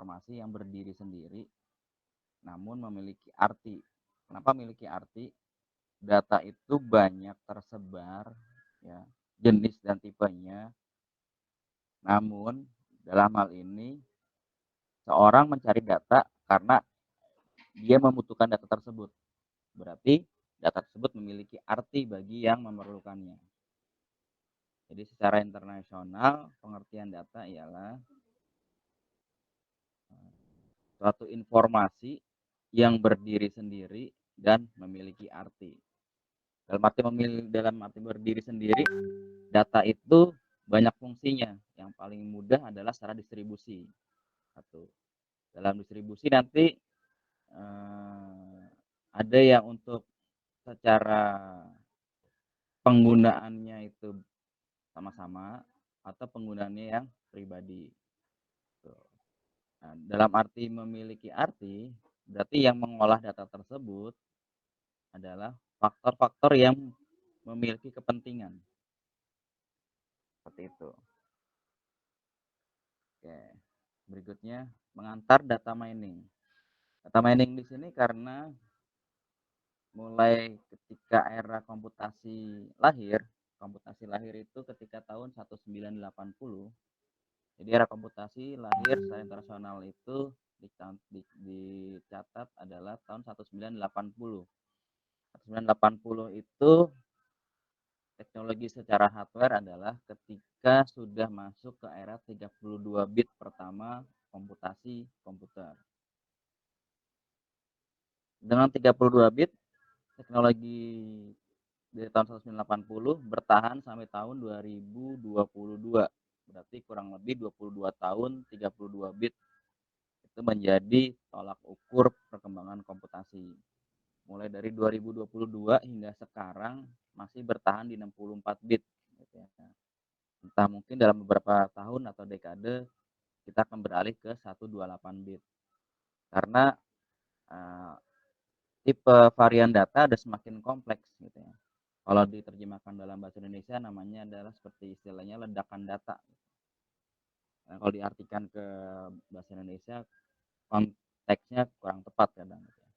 informasi yang berdiri sendiri namun memiliki arti. Kenapa memiliki arti? Data itu banyak tersebar ya, jenis dan tipenya. Namun dalam hal ini seorang mencari data karena dia membutuhkan data tersebut. Berarti data tersebut memiliki arti bagi yang memerlukannya. Jadi secara internasional pengertian data ialah suatu informasi yang berdiri sendiri dan memiliki arti. Dalam arti berdiri sendiri, data itu banyak fungsinya. Yang paling mudah adalah secara distribusi. Satu. Dalam distribusi nanti ada yang untuk secara penggunaannya itu sama-sama atau penggunaannya yang pribadi. Nah, dalam arti memiliki arti, berarti yang mengolah data tersebut adalah faktor-faktor yang memiliki kepentingan. Seperti itu. Oke. Berikutnya, mengantar data mining. Data mining di sini karena mulai ketika era komputasi lahir itu ketika tahun 1980. Jadi era komputasi lahir secara internasional itu dicatat adalah tahun 1980. 1980 itu teknologi secara hardware adalah ketika sudah masuk ke era 32 bit pertama komputasi komputer. Dengan 32 bit, teknologi dari tahun 1980 bertahan sampai tahun 2022. Berarti kurang lebih 22 tahun 32 bit itu menjadi tolak ukur perkembangan komputasi. Mulai dari 2022 hingga sekarang masih bertahan di 64 bit. Gitu ya. Entah mungkin dalam beberapa tahun atau dekade kita akan beralih ke 128 bit. Karena tipe varian data ada semakin kompleks gitu ya. Kalau diterjemahkan dalam bahasa Indonesia namanya adalah seperti istilahnya ledakan data. Nah, kalau diartikan ke bahasa Indonesia konteksnya kurang tepat kadang. Gitu ya.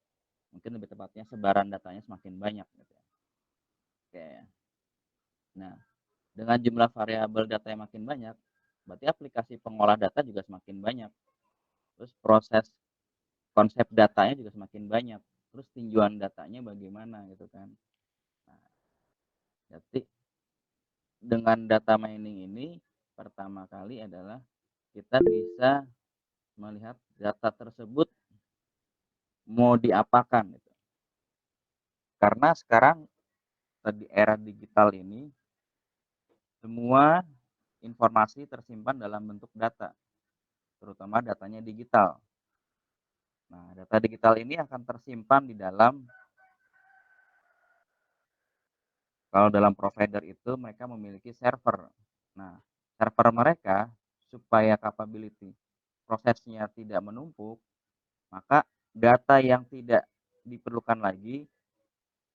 Mungkin lebih tepatnya sebaran datanya semakin banyak. Gitu ya. Oke. Nah, dengan jumlah variabel data yang makin banyak, berarti aplikasi pengolah data juga semakin banyak. Terus proses konsep datanya juga semakin banyak. Terus tinjauan datanya bagaimana gitu kan. Nah, jadi dengan data mining ini pertama kali adalah kita bisa melihat data tersebut mau diapakan gitu. Karena sekarang di era digital ini semua informasi tersimpan dalam bentuk data, terutama datanya digital. Nah, data digital ini akan tersimpan di dalam, kalau dalam provider itu mereka memiliki server. Nah, server mereka supaya capability prosesnya tidak menumpuk, maka data yang tidak diperlukan lagi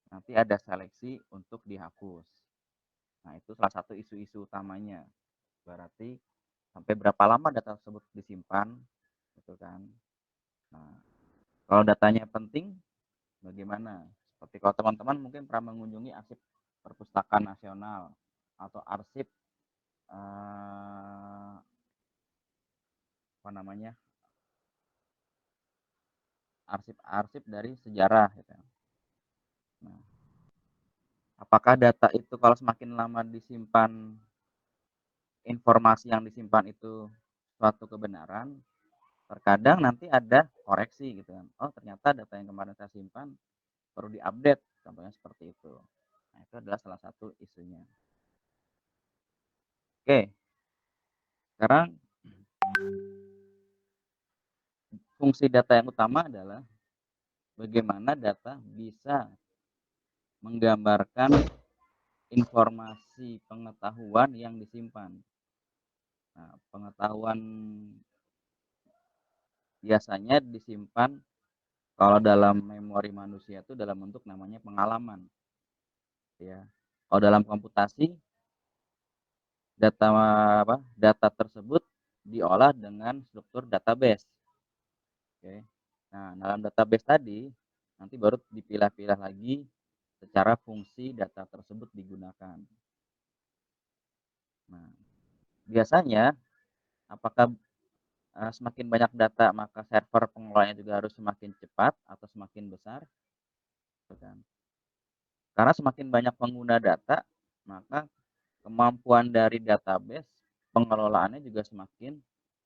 nanti ada seleksi untuk dihapus. Nah, itu salah satu isu-isu utamanya. Berarti sampai berapa lama data tersebut disimpan, gitu kan. Nah, kalau datanya penting, bagaimana? Seperti kalau teman-teman mungkin pernah mengunjungi arsip Perpustakaan Nasional atau arsip apa namanya, arsip-arsip dari sejarah, gitu. Nah, apakah data itu kalau semakin lama disimpan, informasi yang disimpan itu suatu kebenaran? Terkadang nanti ada koreksi gitu kan. Oh, ternyata data yang kemarin saya simpan perlu diupdate, contohnya seperti itu. Nah, itu adalah salah satu isunya. Oke. Sekarang fungsi data yang utama adalah bagaimana data bisa menggambarkan informasi pengetahuan yang disimpan. Nah, pengetahuan biasanya disimpan kalau dalam memori manusia itu dalam bentuk namanya pengalaman. Ya. Kalau dalam komputasi data tersebut diolah dengan struktur database. Oke. Nah, dalam database tadi, nanti baru dipilah-pilah lagi secara fungsi data tersebut digunakan. Nah, biasanya apakah, semakin banyak data maka server pengelolanya juga harus semakin cepat atau semakin besar? Gitu kan. Karena semakin banyak pengguna data, maka kemampuan dari database pengelolaannya juga semakin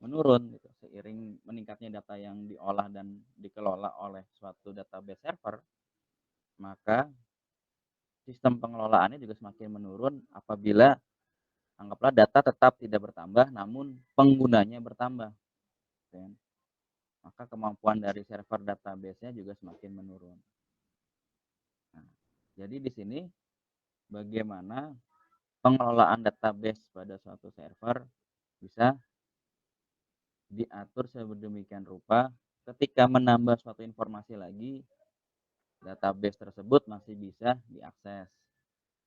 menurun gitu. Seiring meningkatnya data yang diolah dan dikelola oleh suatu database server, maka sistem pengelolaannya juga semakin menurun apabila anggaplah data tetap tidak bertambah namun penggunanya bertambah, gitu kan. Maka kemampuan dari server database-nya juga semakin menurun. Nah, jadi di sini bagaimana pengelolaan database pada suatu server bisa diatur sedemikian rupa ketika menambah suatu informasi lagi, database tersebut masih bisa diakses,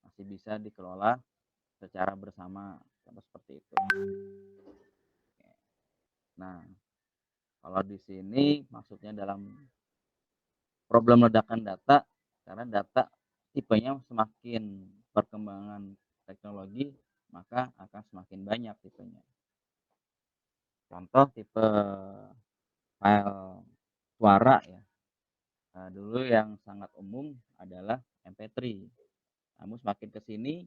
masih bisa dikelola secara bersama, contoh seperti itu. Nah, kalau di sini maksudnya dalam problem ledakan data, karena data tipenya semakin perkembangan teknologi, maka akan semakin banyak tipenya. Contoh tipe file suara ya, dulu yang sangat umum adalah MP3. Namun semakin ke sini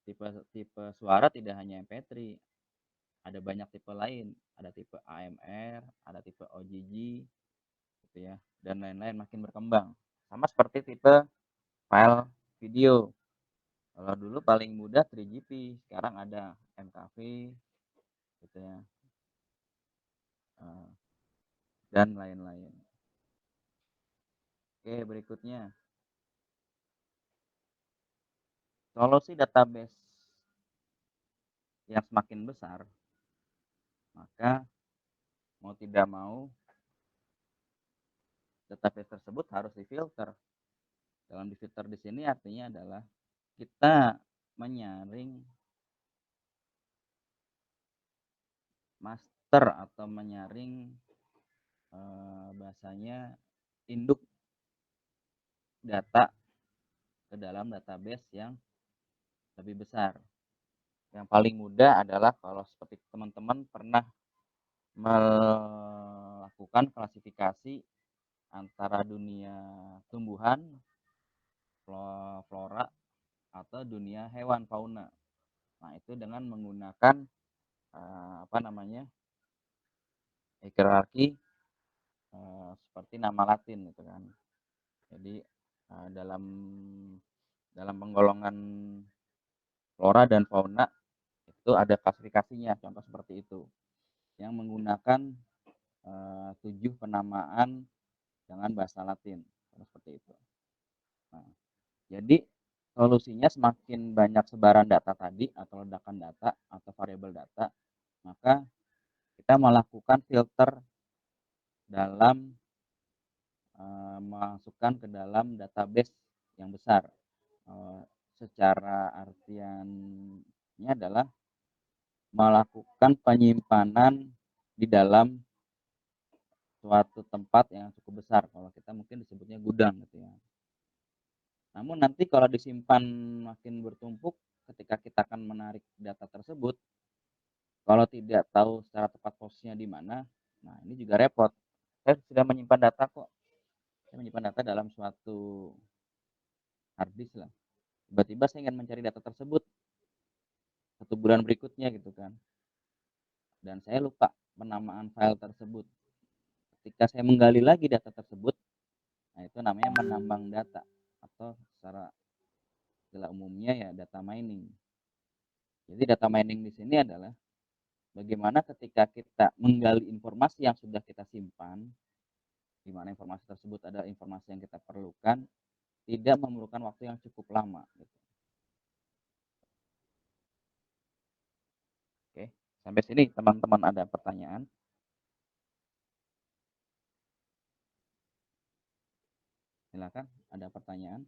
tipe tipe suara tidak hanya MP3, ada banyak tipe lain, ada tipe AMR, ada tipe OGG gitu ya, dan lain-lain makin berkembang. Sama seperti tipe file video. Kalau dulu paling mudah 3GP, sekarang ada MKV gitu ya, eee, dan lain-lain. Oke, berikutnya, solusi database yang semakin besar, maka mau tidak mau database tersebut harus difilter. Dalam difilter di sini artinya adalah kita menyaring master atau menyaring, bahasanya induk data ke dalam database yang lebih besar. Yang paling mudah adalah kalau seperti teman-teman pernah melakukan klasifikasi antara dunia tumbuhan, flora, atau dunia hewan, fauna. Nah, itu dengan menggunakan, apa namanya, hierarki, seperti nama Latin gitu kan. Jadi, dalam dalam penggolongan flora dan fauna itu ada klasifikasinya, contoh seperti itu, yang menggunakan, 7 penamaan dengan bahasa Latin, contoh seperti itu. Nah, jadi solusinya semakin banyak sebaran data tadi atau ledakan data atau variabel data, maka kita melakukan filter dalam, masukkan ke dalam database yang besar. Eee, Secara artiannya adalah melakukan penyimpanan di dalam suatu tempat yang cukup besar, kalau kita mungkin disebutnya gudang gitu ya. Namun nanti kalau disimpan makin bertumpuk, ketika kita akan menarik data tersebut, kalau tidak tahu secara tepat posisinya di mana, nah ini juga repot. Saya sudah menyimpan data kok, saya menyimpan data dalam suatu harddisk lah, tiba-tiba saya ingin mencari data tersebut 1 bulan berikutnya gitu kan, dan saya lupa penamaan file tersebut. Ketika saya menggali lagi data tersebut, nah itu namanya menambang data atau secara istilah umumnya ya data mining. Jadi data mining di sini adalah bagaimana ketika kita menggali informasi yang sudah kita simpan, di mana informasi tersebut adalah informasi yang kita perlukan, tidak memerlukan waktu yang cukup lama gitu. Oke, sampai sini teman-teman ada pertanyaan? Silakan, ada pertanyaan?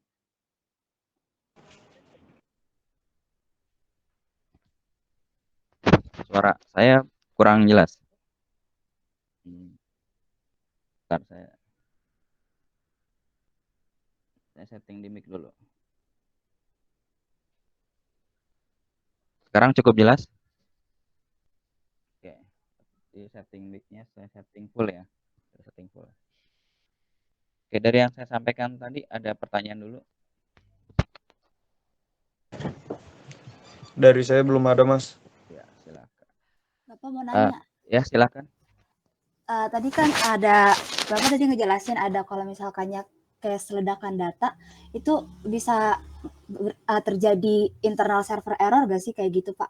Suara saya kurang jelas. Hmm. Bentar, saya setting di mic dulu. Sekarang cukup jelas? Oke. Di setting mic-nya saya setting full ya. Setting full. Oke, dari yang saya sampaikan tadi ada pertanyaan dulu. Dari saya belum ada, Mas. Ya, silakan. Bapak mau nanya. Ya, silakan. Tadi kan ada, Bapak tadi ngejelasin ada kalau misalkannya kayak ledakan data, itu bisa terjadi internal server error gak sih kayak gitu, Pak?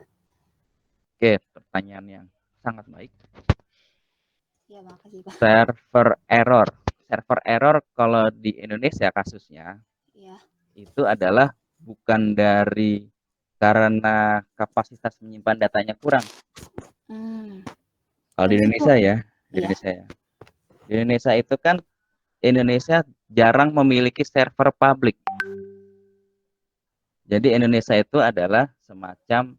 Oke, pertanyaan yang sangat baik. Ya, makasih, Pak. Server error kalau di Indonesia kasusnya, Ya. itu adalah bukan dari karena kapasitas menyimpan datanya kurang. Kalau di Indonesia ya, di Indonesia itu kan Indonesia jarang memiliki server publik. Jadi Indonesia itu adalah semacam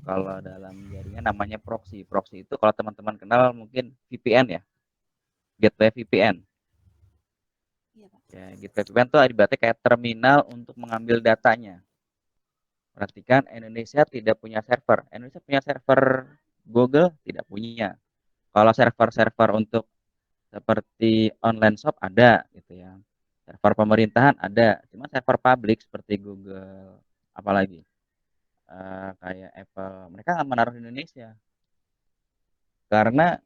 kalau dalam jaringan namanya proxy. Proxy itu kalau teman-teman kenal mungkin VPN ya, gateway VPN. Ya, gateway VPN itu ibaratnya kayak terminal untuk mengambil datanya. Perhatikan, Indonesia tidak punya server. Indonesia punya server Google? Tidak punya. Kalau server-server untuk seperti online shop ada gitu ya. Server pemerintahan ada. Cuma server publik seperti Google, apalagi kayak Apple, mereka nggak menaruh di Indonesia. Karena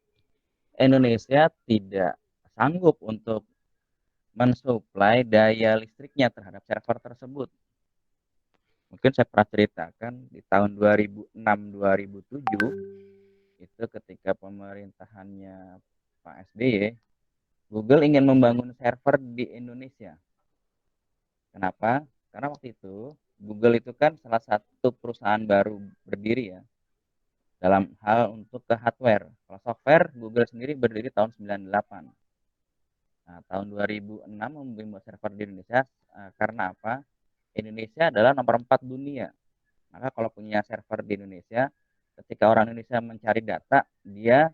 Indonesia tidak sanggup untuk mensuplai daya listriknya terhadap server tersebut. Mungkin saya pernah ceritakan di tahun 2006-2007 itu ketika pemerintahannya Pak SBY, Google ingin membangun server di Indonesia. Kenapa? Karena waktu itu Google itu kan salah satu perusahaan baru berdiri ya dalam hal untuk ke hardware. Kalau software, Google sendiri berdiri tahun 98. Nah, tahun 2006 membuat server di Indonesia karena apa? Indonesia adalah nomor 4 dunia. Maka kalau punya server di Indonesia, ketika orang Indonesia mencari data, dia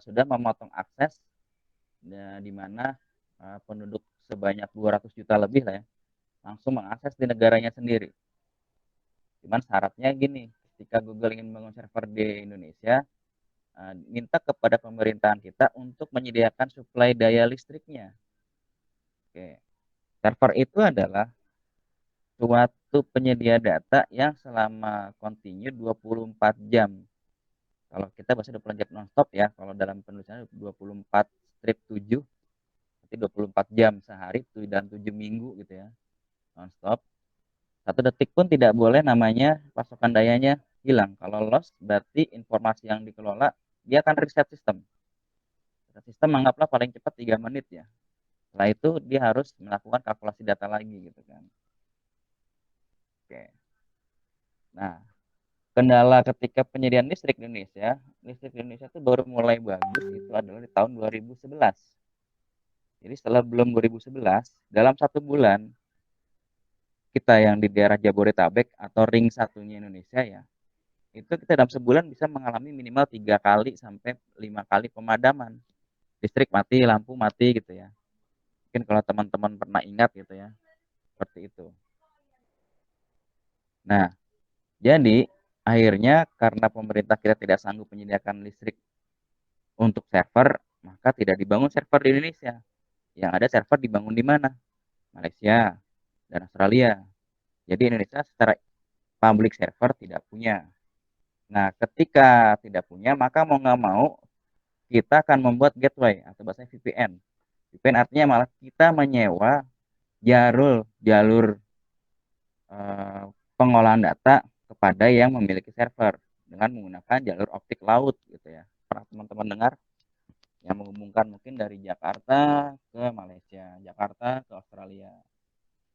sudah memotong akses di mana penduduk sebanyak 200 juta lebih lah ya, langsung mengakses di negaranya sendiri. Cuman syaratnya gini, ketika Google ingin membangun server di Indonesia, minta kepada pemerintahan kita untuk menyediakan suplai daya listriknya. Oke. Server itu adalah suatu penyedia data yang selama kontinu 24 jam. Kalau kita bahasa 24 jam non-stop ya, kalau dalam penulisannya 24 strip 7, berarti 24 jam sehari dan 7 minggu gitu ya, non-stop. 1 detik pun tidak boleh namanya pasokan dayanya hilang. Kalau loss berarti informasi yang dikelola dia akan reset sistem. Sistem anggaplah paling cepat 3 menit ya. Setelah itu dia harus melakukan kalkulasi data lagi gitu kan. Oke. Nah, kendala ketika penyediaan listrik di Indonesia itu baru mulai bagus itu adalah di tahun 2011. Jadi setelah belum 2011, dalam 1 bulan kita yang di daerah Jabodetabek atau ring satunya Indonesia ya, itu kita dalam sebulan bisa mengalami minimal 3 kali sampai 5 kali pemadaman. Listrik mati, lampu mati gitu ya. Mungkin kalau teman-teman pernah ingat gitu ya, seperti itu. Nah, jadi akhirnya karena pemerintah kita tidak sanggup menyediakan listrik untuk server, maka tidak dibangun server di Indonesia. Yang ada server dibangun di mana? Malaysia dan Australia. Jadi Indonesia secara public server tidak punya. Nah, ketika tidak punya, maka mau nggak mau kita akan membuat gateway atau bahasa VPN. VPN artinya malah kita menyewa jalur pengolahan data kepada yang memiliki server dengan menggunakan jalur optik laut gitu ya. Pernah teman-teman dengar yang menghubungkan mungkin dari Jakarta ke Malaysia, Jakarta ke Australia.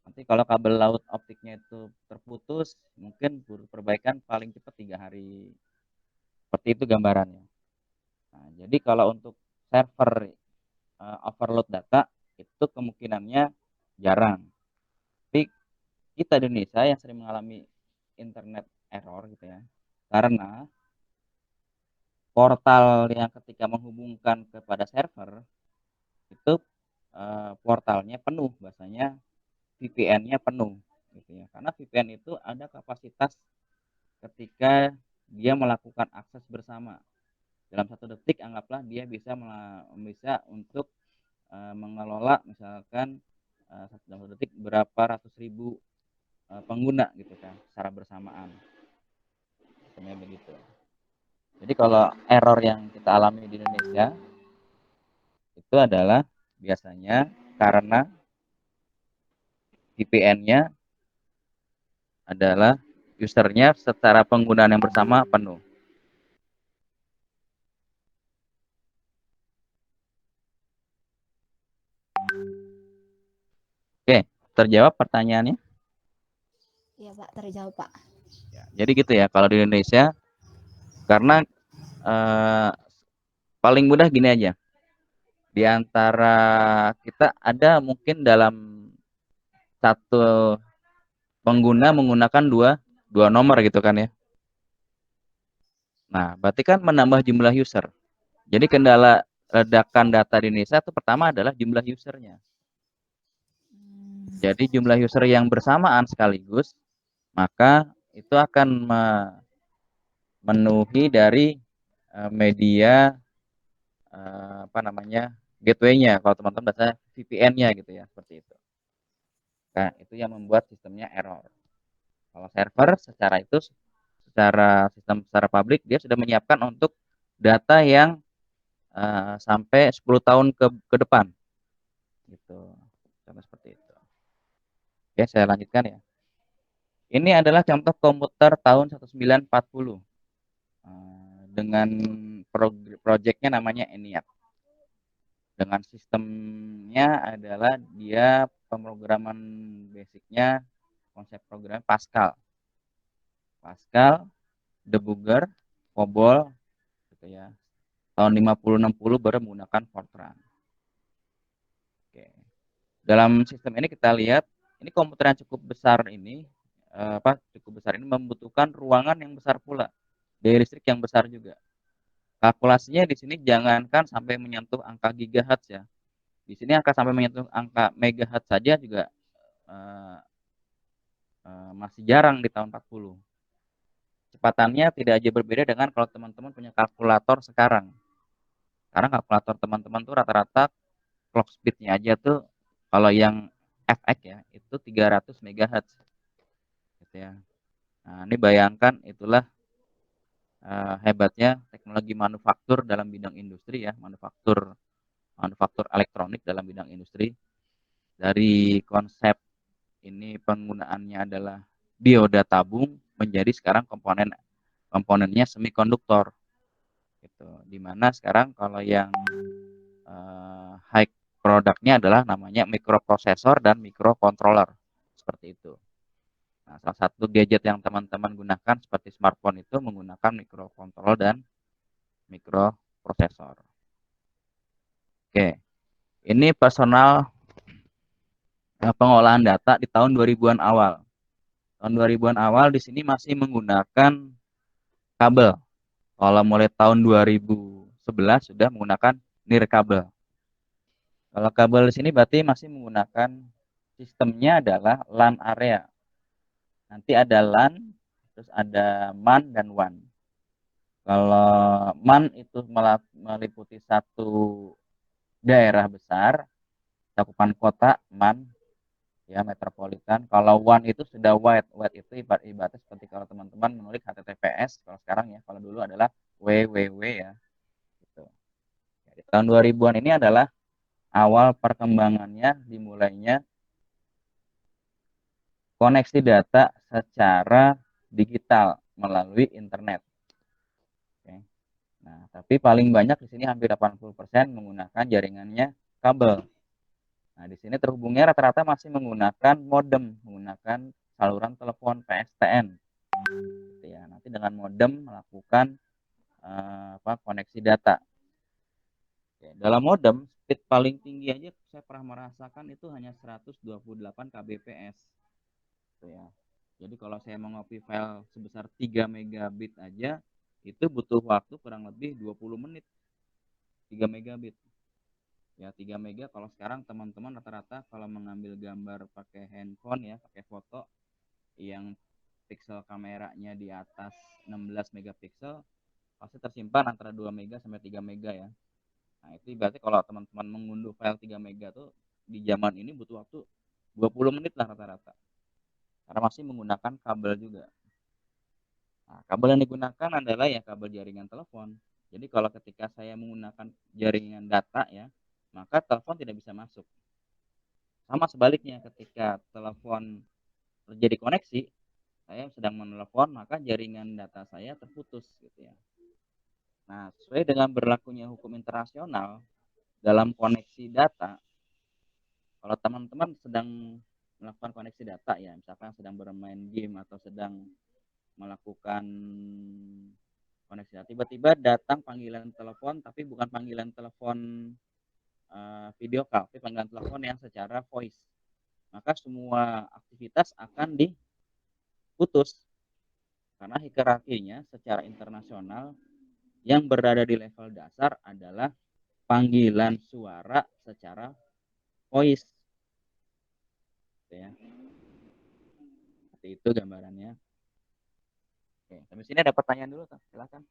Nanti kalau kabel laut optiknya itu terputus, mungkin butuh perbaikan paling cepat 3 hari. Seperti itu gambarannya. Nah, jadi kalau untuk server overload data itu kemungkinannya jarang. Tapi kita di Indonesia yang sering mengalami internet error gitu ya, karena portal yang ketika menghubungkan kepada server itu portalnya penuh, bahasanya VPN-nya penuh gitu ya. Karena VPN itu ada kapasitas ketika dia melakukan akses bersama. Dalam 1 detik anggaplah dia bisa untuk mengelola misalkan dalam 1 detik berapa ratus ribu pengguna gitu kan secara bersamaan. Sebenarnya begitu. Jadi kalau error yang kita alami di Indonesia itu adalah biasanya karena VPN-nya adalah usernya secara penggunaan yang bersama penuh. Oke, terjawab pertanyaannya? Iya Pak, terjawab Pak. Ya, jadi gitu ya kalau di Indonesia, karena paling mudah gini aja. Di antara kita ada mungkin dalam satu pengguna menggunakan dua nomor gitu kan ya. Nah, berarti kan menambah jumlah user. Jadi kendala ledakan data di Indonesia itu pertama adalah jumlah usernya. Jadi jumlah user yang bersamaan sekaligus, maka itu akan memenuhi dari media gateway-nya. Kalau teman-teman bahasa VPN-nya gitu ya, seperti itu. Nah, itu yang membuat sistemnya error. Kalau server secara publik dia sudah menyiapkan untuk data yang sampai 10 tahun ke depan gitu. Contoh seperti itu. Oke, saya lanjutkan ya. Ini adalah contoh komputer tahun 1940 dengan proyeknya namanya ENIAC. Dengan sistemnya adalah dia pemrograman basicnya konsep program Pascal, debugger, COBOL gitu ya. Tahun 50-60 baru menggunakan Fortran. Oke. Dalam sistem ini kita lihat ini komputer yang cukup besar ini membutuhkan ruangan yang besar pula, daya listrik yang besar juga. Kalkulasinya di sini jangankan sampai menyentuh angka gigahertz ya. Di sini angka sampai menyentuh angka megahertz saja juga masih jarang di tahun 40. Kecepatannya tidak aja berbeda dengan kalau teman-teman punya kalkulator sekarang. Sekarang kalkulator teman-teman tuh rata-rata clock speed-nya aja tuh kalau yang FX ya itu 300 MHz gitu ya. Nah, ini bayangkan itulah hebatnya teknologi manufaktur dalam bidang industri ya, manufaktur elektronik dalam bidang industri. Dari konsep ini penggunaannya adalah dioda tabung menjadi sekarang komponennya semikonduktor gitu. Dimana sekarang kalau yang high produknya adalah namanya mikroprosesor dan mikrocontroller seperti itu. Nah, salah satu gadget yang teman-teman gunakan seperti smartphone itu menggunakan mikrocontroller dan mikroprosesor. Oke, ini personal pengolahan data di tahun 2000-an awal. Tahun 2000-an awal di sini masih menggunakan kabel. Kalau mulai tahun 2011 sudah menggunakan nirkabel. Kalau kabel di sini berarti masih menggunakan sistemnya adalah LAN area. Nanti ada LAN, terus ada MAN dan WAN. Kalau MAN itu meliputi satu daerah besar, cakupan kota MAN, ya metropolitan. Kalau WAN itu sudah wide, itu ibaratnya seperti kalau teman-teman menulis HTTPS, kalau sekarang ya, kalau dulu adalah www ya. Gitu. Di tahun 2000-an ini adalah awal perkembangannya dimulainya koneksi data secara digital melalui internet. Oke. Nah, tapi paling banyak di sini hampir 80% menggunakan jaringannya kabel. Nah, di sini terhubungnya rata-rata masih menggunakan modem, menggunakan saluran telepon PSTN. Gitu ya. Nanti dengan modem melakukan koneksi data. Oke. Dalam modem, speed paling tinggi aja saya pernah merasakan itu hanya 128 kbps. Gitu ya. Jadi kalau saya mau ngopi file sebesar 3 megabit aja, itu butuh waktu kurang lebih 20 menit. 3 megabit. Ya 3 mega kalau sekarang teman-teman rata-rata kalau mengambil gambar pakai handphone ya, pakai foto yang pixel kameranya di atas 16 megapiksel pasti tersimpan antara 2 mega sampai 3 mega ya. Nah, itu berarti kalau teman-teman mengunduh file 3 mega tuh di zaman ini butuh waktu 20 menit lah rata-rata. Karena masih menggunakan kabel juga. Nah, kabel yang digunakan adalah ya kabel jaringan telepon. Jadi kalau ketika saya menggunakan jaringan data ya, maka telepon tidak bisa masuk. Sama sebaliknya ketika telepon terjadi koneksi, saya sedang menelepon maka jaringan data saya terputus gitu ya. Nah, sesuai dengan berlakunya hukum internasional dalam koneksi data, kalau teman-teman sedang melakukan koneksi data ya, misalkan sedang bermain game atau sedang melakukan koneksi data, tiba-tiba datang panggilan telepon tapi bukan panggilan telepon video call, tapi panggilan telepon yang secara voice. Maka semua aktivitas akan diputus karena hierarkinya secara internasional yang berada di level dasar adalah panggilan suara secara voice. Ya. Seperti itu gambarannya. Oke, sampai sini ada pertanyaan dulu, silakan.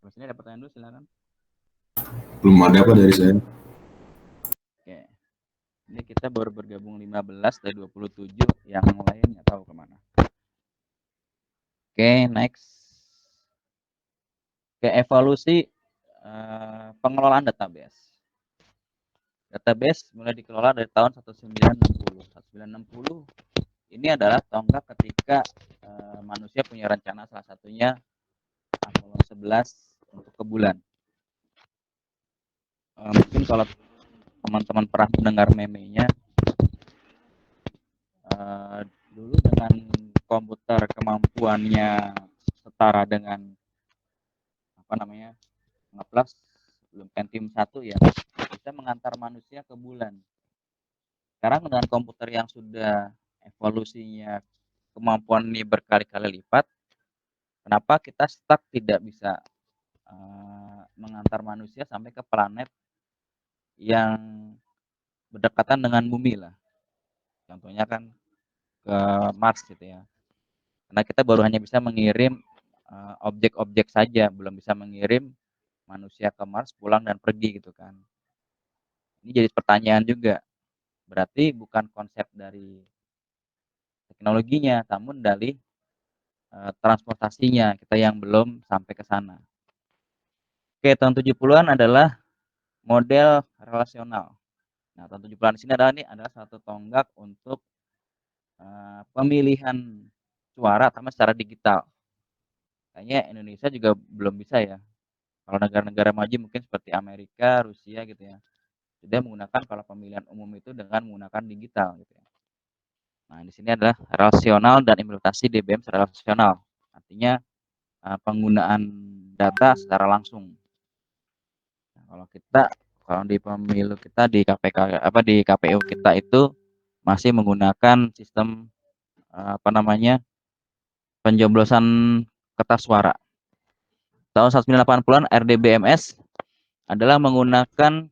Sampai sini ada pertanyaan dulu, silakan. Belum ada apa dari saya. Oke. Ini kita baru bergabung 15 dari 27, yang lain nggak tahu kemana. Oke, next. Oke, evaluasi pengelolaan database. Database mulai dikelola dari tahun 1960. 1960 ini adalah tonggak ketika manusia punya rencana, salah satunya Apollo 11 untuk ke bulan. Mungkin kalau teman-teman pernah mendengar memenya, dulu dengan komputer kemampuannya setara dengan apa namanya ngeplas belum Pentium 1 ya, bisa mengantar manusia ke bulan. Sekarang dengan komputer yang sudah evolusinya kemampuan ini berkali-kali lipat, kenapa kita stuck tidak bisa mengantar manusia sampai ke planet yang berdekatan dengan bumi lah. Contohnya kan ke Mars gitu ya. Karena kita baru hanya bisa mengirim objek-objek saja, belum bisa mengirim manusia ke Mars pulang dan pergi gitu kan. Ini jadi pertanyaan juga. Berarti bukan konsep dari teknologinya, namun dari transportasinya kita yang belum sampai ke sana. Oke, tahun 70-an adalah model relasional. Nah, tahun 70-an di sini adalah satu tonggak untuk pemilihan suara sama secara digital. Kayaknya Indonesia juga belum bisa ya. Kalau negara-negara maju mungkin seperti Amerika, Rusia gitu ya, sudah menggunakan kalau pemilihan umum itu dengan menggunakan digital gitu ya. Nah, di sini adalah rasional dan implementasi DBM secara rasional. Artinya penggunaan data secara langsung. Nah, kalau di pemilu kita di di KPU kita itu masih menggunakan sistem pencoblosan kertas suara. Tahun 1980-an RDBMS adalah menggunakan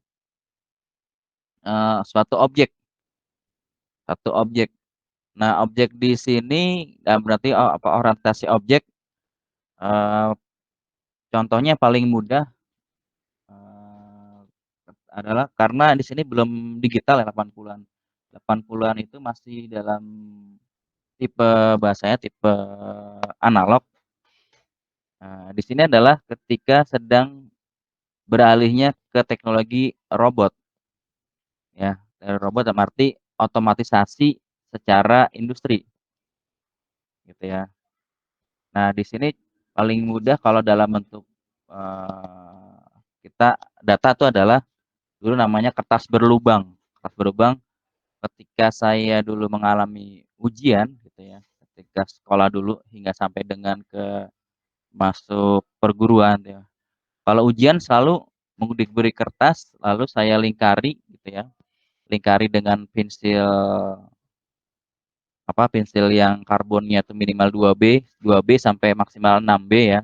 satu objek. Nah, objek di sini berarti orientasi objek. Contohnya paling mudah adalah karena di sini belum digital ya 80-an. 80-an itu masih dalam bahasanya tipe analog. Nah, di sini adalah ketika sedang beralihnya ke teknologi robot. Ya, robot dalam arti otomatisasi secara industri. Gitu ya. Nah, di sini paling mudah kalau dalam bentuk kita data itu adalah dulu namanya kertas berlubang. Kertas berlubang ketika saya dulu mengalami ujian gitu ya, ketika sekolah dulu hingga sampai dengan ke masuk perguruan ya. Kalau ujian selalu diberi kertas lalu saya lingkari gitu ya. Lingkari dengan pensil pensil yang karbonnya itu minimal 2B sampai maksimal 6B ya.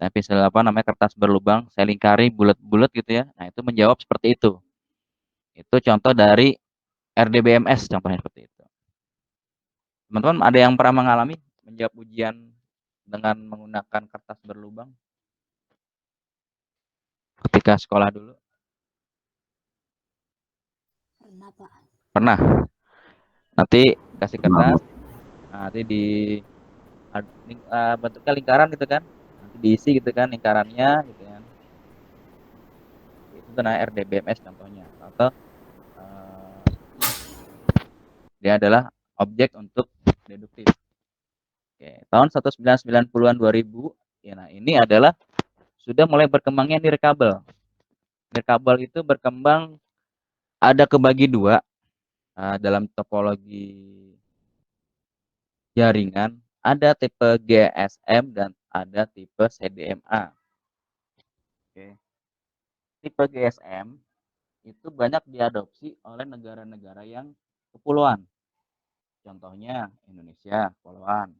Nah, pensil kertas berlubang, saya lingkari bulat-bulat gitu ya. Nah, itu menjawab seperti itu. Itu contoh dari RDBMS contohnya seperti itu. Teman-teman ada yang pernah mengalami menjawab ujian dengan menggunakan kertas berlubang ketika sekolah dulu? Pernah, Pak. Pernah. Nanti kasih Pernah, kertas, nanti di bentuknya lingkaran gitu kan, nanti diisi gitu kan lingkarannya gitu kan. Itu namanya RDBMS contohnya. Atau dia adalah objek untuk deduktif. Oke, tahun 1990-an 2000, ya, nah ini adalah sudah mulai berkembangnya nirkabel. Nirkabel itu berkembang ada kebagi dua dalam topologi jaringan, ada tipe GSM dan ada tipe CDMA. Oke. Tipe GSM itu banyak diadopsi oleh negara-negara yang kepulauan. Contohnya Indonesia, kepulauan.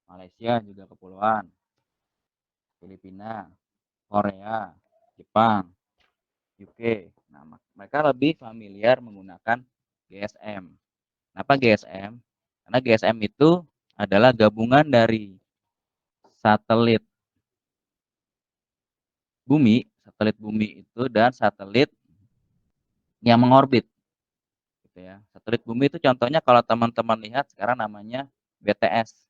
Malaysia juga kepulauan. Filipina, Korea, Jepang, UK. Nah, mereka lebih familiar menggunakan GSM. Kenapa GSM? Karena GSM itu adalah gabungan dari satelit bumi itu dan satelit yang mengorbit gitu ya. Satelit bumi itu contohnya kalau teman-teman lihat sekarang namanya BTS.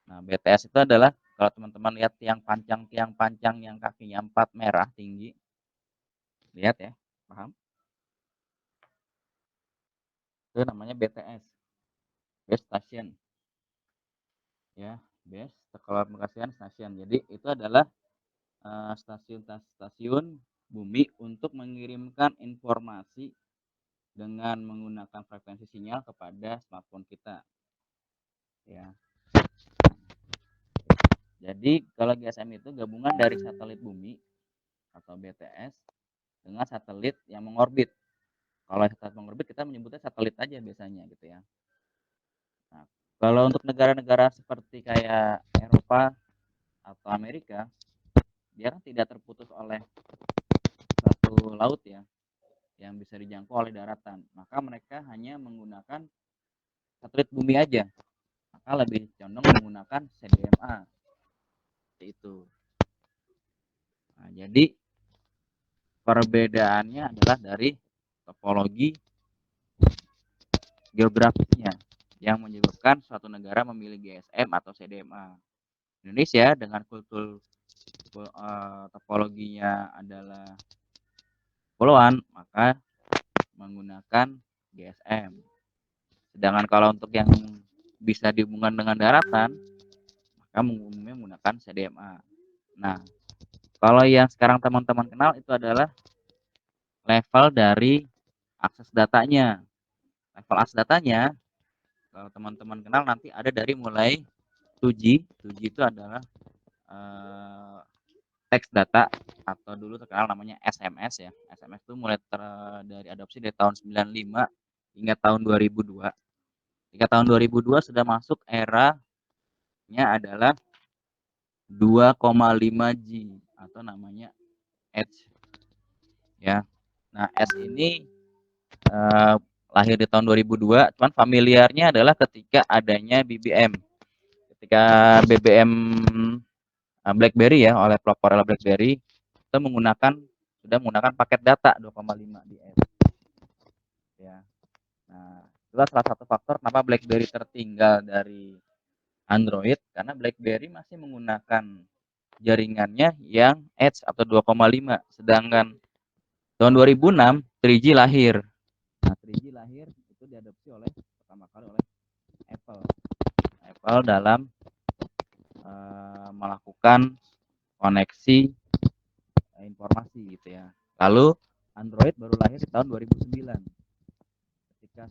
Nah, BTS itu adalah kalau teman-teman lihat tiang pancang yang kakinya 4 merah tinggi. Lihat ya, paham? Itu namanya BTS. Base Station. Ya, base telekomunikasi station. Jadi itu adalah stasiun bumi untuk mengirimkan informasi dengan menggunakan frekuensi sinyal kepada smartphone kita. Ya. Jadi kalau GSM itu gabungan dari satelit bumi atau BTS dengan satelit yang mengorbit. Kalau satelit mengorbit kita menyebutnya satelit aja biasanya gitu ya. Nah, kalau untuk negara-negara seperti kayak Eropa atau Amerika, dia kan tidak terputus oleh satu laut ya yang bisa dijangkau oleh daratan. Maka mereka hanya menggunakan satelit bumi aja. Maka lebih condong menggunakan CDMA. Seperti itu. Nah, jadi perbedaannya adalah dari topologi geografisnya yang menyebabkan suatu negara memilih GSM atau CDMA. Indonesia dengan kultur topologinya adalah kepulauan, maka menggunakan GSM. Sedangkan kalau untuk yang bisa dihubungkan dengan daratan, maka umumnya menggunakan CDMA. Nah, kalau yang sekarang teman-teman kenal itu adalah level dari akses datanya. Level akses datanya, kalau teman-teman kenal nanti ada dari mulai 2G. 2G itu adalah teks data atau dulu terkenal namanya SMS ya. SMS itu mulai dari adopsi dari tahun 95 hingga tahun 2002. Hingga tahun 2002 sudah masuk eranya adalah 2,5G atau namanya Edge. Ya. Nah, Edge ini lahir di tahun 2002, cuman familiarnya adalah ketika adanya BBM. Ketika BBM BlackBerry ya, oleh pelopor BlackBerry itu sudah menggunakan paket data 2,5 di Edge. Ya. Nah, itulah salah satu faktor kenapa BlackBerry tertinggal dari Android karena BlackBerry masih menggunakan jaringannya yang Edge atau 2,5, sedangkan tahun 2006 3G lahir. Nah, 3G lahir itu diadopsi pertama kali oleh Apple. Apple dalam melakukan koneksi informasi gitu ya. Lalu Android baru lahir di tahun 2009. Ketika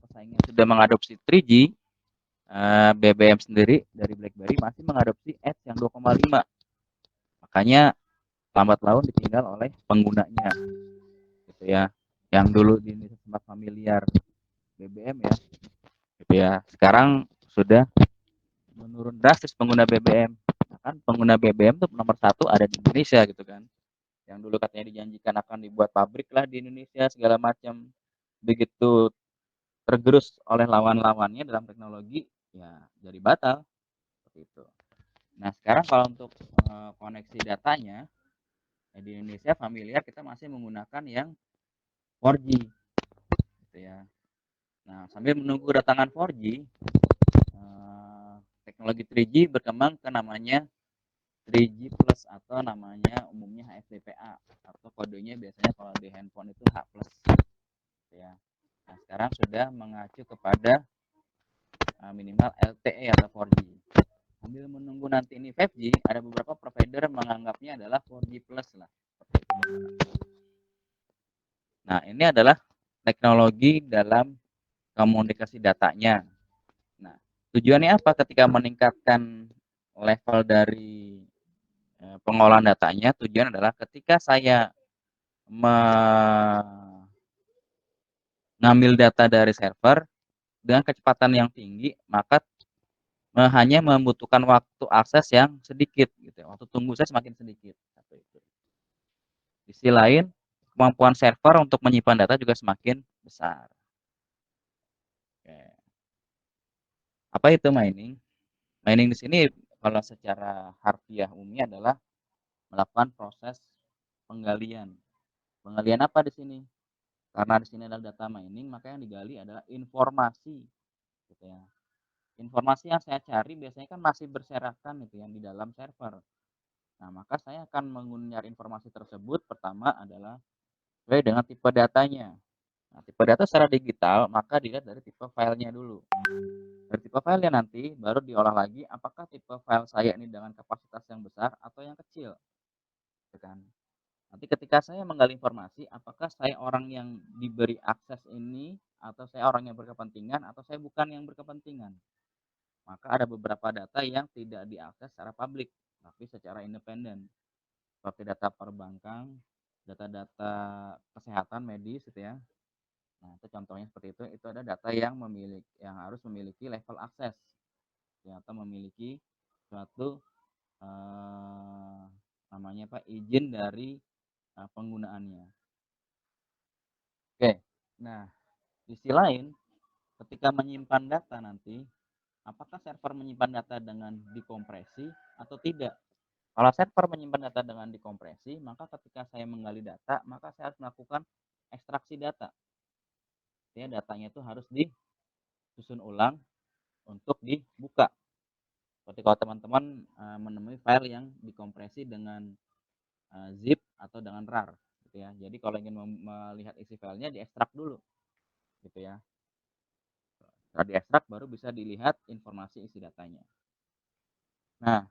pesaingnya sudah mengadopsi 3G, BBM sendiri dari BlackBerry masih mengadopsi Edge yang 2,5. Makanya lambat laun ditinggal oleh penggunanya. Gitu ya. Yang dulu di Indonesia sempat familiar BBM ya. gitu ya. Sekarang sudah menurun drastis pengguna BBM. Nah, kan pengguna BBM tuh nomor 1 ada di Indonesia gitu kan. Yang dulu katanya dijanjikan akan dibuat pabrik lah di Indonesia segala macam. Begitu tergerus oleh lawan-lawannya dalam teknologi, ya jadi batal seperti itu. Nah, sekarang kalau untuk koneksi datanya di Indonesia familiar kita masih menggunakan yang 4G gitu ya. Nah, sambil menunggu kedatangan 4G, teknologi 3G berkembang ke namanya 3G plus atau namanya umumnya HFDPA atau kodenya biasanya kalau di handphone itu H plus gitu ya. Nah, sekarang sudah mengacu kepada minimal LTE atau 4G. Sambil menunggu nanti ini 5G, ada beberapa provider menganggapnya adalah 4G plus lah. Nah, ini adalah teknologi dalam komunikasi datanya. Nah, tujuannya apa ketika meningkatkan level dari pengolahan datanya? Tujuan adalah ketika saya mengambil data dari server dengan kecepatan yang tinggi, maka hanya membutuhkan waktu akses yang sedikit gitu ya. Waktu tunggu saya semakin sedikit. Di sisi lain, kemampuan server untuk menyimpan data juga semakin besar. Oke. Apa itu mining? Mining di sini kalau secara harfiah umumnya adalah melakukan proses penggalian. Penggalian apa di sini? Karena di sini adalah data mining, maka yang digali adalah informasi gitu ya. Informasi yang saya cari biasanya kan masih berserakan gitu ya di dalam server. Nah, maka saya akan mengunyah informasi tersebut pertama adalah sesuai dengan tipe datanya. Nah, tipe data secara digital maka dilihat dari tipe filenya dulu. Dari tipe filenya nanti baru diolah lagi apakah tipe file saya ini dengan kapasitas yang besar atau yang kecil. Gitu kan. Nanti ketika saya menggali informasi, apakah saya orang yang diberi akses ini atau saya orang yang berkepentingan atau saya bukan yang berkepentingan. Maka ada beberapa data yang tidak diakses secara publik, tapi secara independen. Seperti data perbankan, data-data kesehatan medis gitu ya. Nah, itu contohnya seperti itu ada data yang harus memiliki level akses ya, atau memiliki suatu namanya apa? Izin dari penggunaannya. Oke. Nah, di sisi lain ketika menyimpan data nanti, apakah server menyimpan data dengan dikompresi atau tidak? Kalau server menyimpan data dengan dikompresi, maka ketika saya menggali data, maka saya harus melakukan ekstraksi data. Ya, datanya itu harus disusun ulang untuk dibuka. Seperti kalau teman-teman menemui file yang dikompresi dengan zip atau dengan rar, gitu ya. Jadi kalau ingin melihat isi filenya diekstrak dulu, gitu ya. Setelah diekstrak baru bisa dilihat informasi isi datanya. Nah,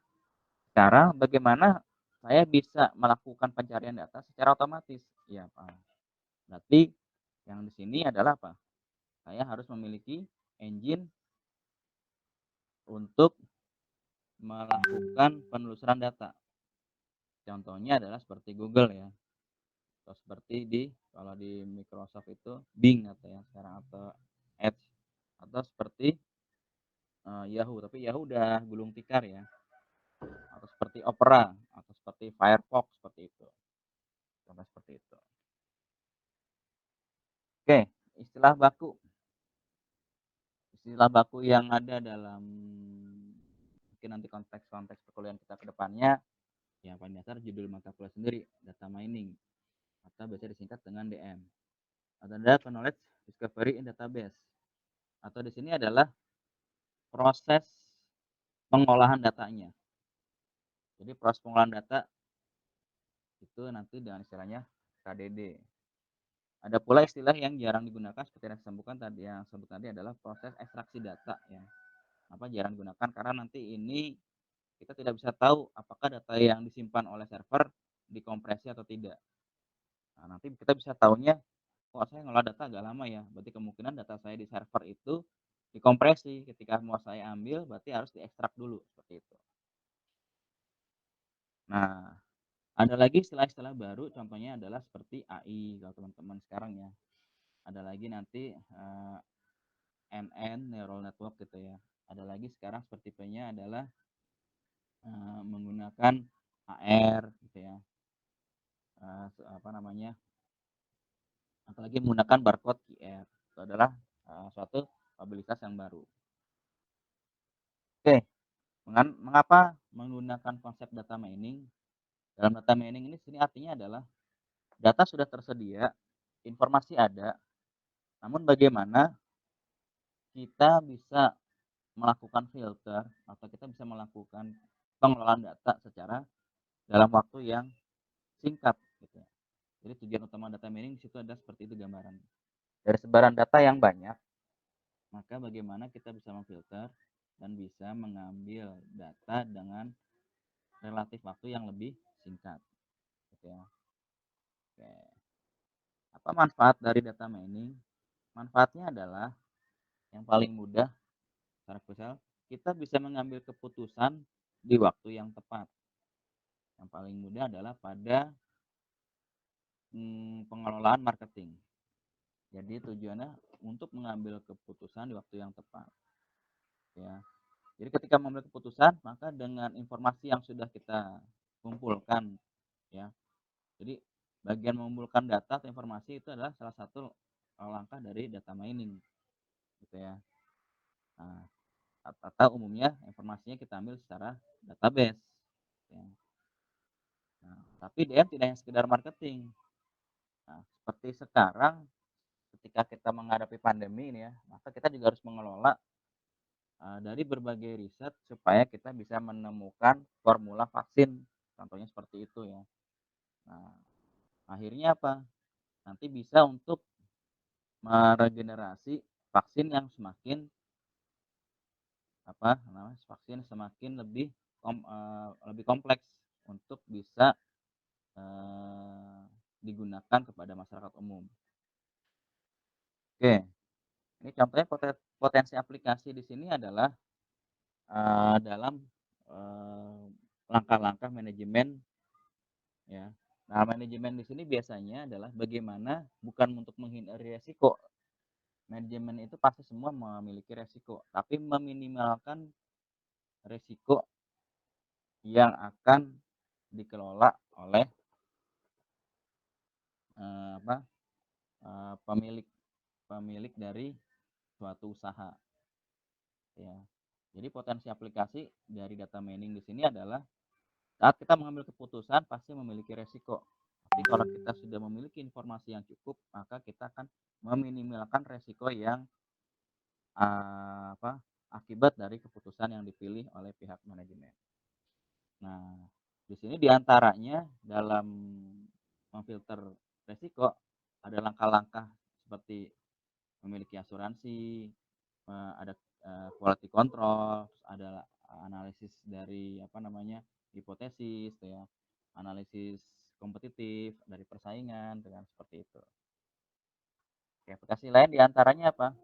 sekarang bagaimana saya bisa melakukan pencarian data secara otomatis? Ya, Pak. Berarti yang di sini adalah apa? Saya harus memiliki engine untuk melakukan penelusuran data. Contohnya adalah seperti Google ya. Atau seperti kalau di Microsoft itu Bing atau ya sekarang atau Edge atau seperti Yahoo, tapi Yahoo udah gulung tikar ya. Atau seperti Opera atau seperti Firefox seperti itu. Contoh seperti itu. Oke, istilah baku. Istilah baku yang ada dalam mungkin nanti konteks-konteks perkuliahan kita ke depannya, ya paling dasar judul mata kuliah sendiri, data mining, atau biasa disingkat dengan DM. Atau data knowledge discovery in database. Atau di sini adalah proses pengolahan datanya. Jadi proses pengolahan data itu nanti dengan istilahnya KDD. Ada pula istilah yang jarang digunakan seperti yang sebut tadi adalah proses ekstraksi data ya. Apa jarang digunakan karena nanti ini kita tidak bisa tahu apakah data yang disimpan oleh server dikompresi atau tidak. Nah, nanti kita bisa tahunya, kok saya ngolah data agak lama ya, berarti kemungkinan data saya di server itu dikompresi. Ketika mau saya ambil, berarti harus diekstrak dulu, seperti itu. Nah, ada lagi istilah-istilah baru, contohnya adalah seperti AI, kalau teman-teman sekarang ya. Ada lagi nanti CNN neural network gitu ya. Ada lagi sekarang seperti tipenya adalah menggunakan AR gitu ya. Apa namanya? Apalagi menggunakan barcode QR. Itu adalah suatu kapabilitas yang baru. Oke, mengapa menggunakan konsep data mining? Dalam data mining ini sini artinya adalah data sudah tersedia, informasi ada, namun bagaimana kita bisa melakukan filter atau kita bisa melakukan pengelolaan data secara dalam waktu yang singkat gitu ya. Jadi tujuan utama data mining di situ adalah seperti itu gambaran. Dari sebaran data yang banyak, maka bagaimana kita bisa memfilter dan bisa mengambil data dengan relatif waktu yang lebih singkat gitu ya. Oke. Apa manfaat dari data mining? Manfaatnya adalah yang paling mudah secara krusial, kita bisa mengambil keputusan di waktu yang tepat. Yang paling mudah adalah pada pengelolaan marketing. Jadi tujuannya untuk mengambil keputusan di waktu yang tepat. Ya. Jadi ketika mengambil keputusan, maka dengan informasi yang sudah kita kumpulkan, ya. Jadi bagian mengumpulkan data atau informasi itu adalah salah satu langkah dari data mining, gitu ya. Nah, atau umumnya informasinya kita ambil secara database. Ya. Nah, tapi dia tidak hanya sekedar marketing. Nah, seperti sekarang ketika kita menghadapi pandemi ini ya, maka kita juga harus mengelola dari berbagai riset supaya kita bisa menemukan formula vaksin. Contohnya seperti itu ya. Nah, akhirnya apa? Nanti bisa untuk meregenerasi vaksin yang semakin vaksin semakin lebih kompleks untuk bisa digunakan kepada masyarakat umum. Oke, ini contohnya potensi aplikasi di sini adalah dalam langkah-langkah manajemen ya. Nah, manajemen di sini biasanya adalah bagaimana bukan untuk menghindari resiko. Manajemen itu pasti semua memiliki resiko, tapi meminimalkan resiko yang akan dikelola oleh pemilik dari suatu usaha ya. Jadi potensi aplikasi dari data mining di sini adalah saat kita mengambil keputusan pasti memiliki resiko. Tapi kalau kita sudah memiliki informasi yang cukup, maka kita akan meminimalkan resiko yang akibat dari keputusan yang dipilih oleh pihak manajemen. Nah, di sini diantaranya dalam memfilter resiko ada langkah-langkah seperti memiliki asuransi, ada quality control, ada analisis dari hipotesis ya, analisis kompetitif dari persaingan dengan seperti itu. Oke, aplikasi lain diantaranya apa?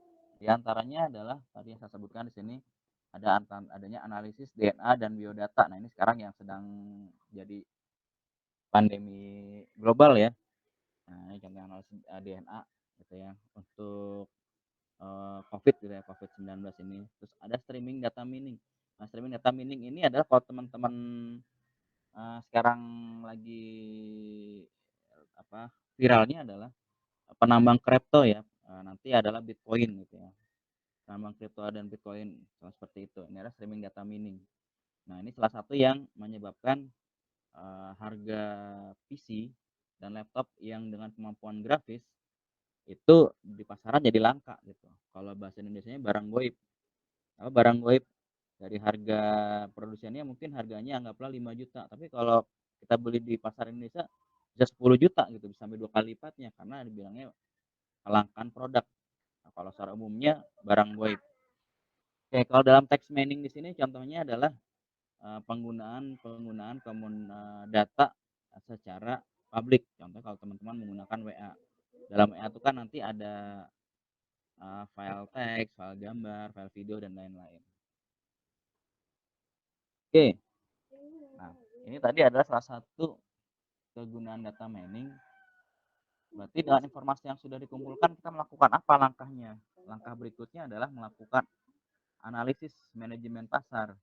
Diantaranya adalah tadi yang saya sebutkan di sini adanya analisis DNA dan biodata. Nah, ini sekarang yang sedang jadi pandemi global ya. Nah, ini contoh analisis DNA gitu ya untuk COVID gitu ya, COVID-19 ini. Terus ada streaming data mining. Nah, streaming data mining ini adalah kalau teman-teman sekarang lagi viralnya adalah penambang kripto ya. Nanti adalah Bitcoin gitu ya. Penambang kripto dan Bitcoin seperti itu. Ini adalah streaming data mining. Nah, ini salah satu yang menyebabkan harga PC dan laptop yang dengan kemampuan grafis itu di pasaran jadi langka gitu. Kalau bahasa Indonesianya barang goib. Barang goib dari harga produsennya mungkin harganya anggaplah 5 juta, tapi kalau kita beli di pasar Indonesia bisa 10 juta gitu, bisa sampai 2 kali lipatnya karena dibilangnya kelangkaan produk. Nah, kalau secara umumnya barang goib. Oke, kalau dalam text mining di sini contohnya adalah penggunaan data secara publik. Contoh kalau teman-teman menggunakan WA. Dalam WA itu kan nanti ada file teks, file gambar, file video dan lain-lain. Oke. Nah, ini tadi adalah salah satu kegunaan data mining. Berarti dengan informasi yang sudah dikumpulkan kita melakukan apa langkahnya? langkah berikutnya adalah melakukan analisis manajemen pasar.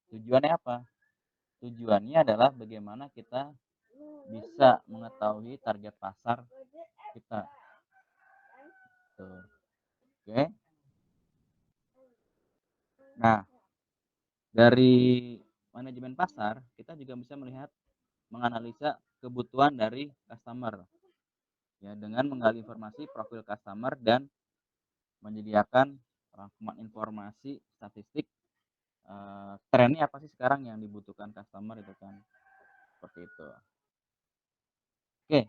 Tujuannya apa? Tujuannya adalah bagaimana kita bisa mengetahui target pasar kita. Tuh. Oke. Nah, dari manajemen pasar, kita juga bisa menganalisa kebutuhan dari customer. Ya, dengan menggali informasi profil customer dan menyediakan rangkuman informasi statistik trennya apa sih sekarang yang dibutuhkan customer itu kan. Seperti itu. Oke.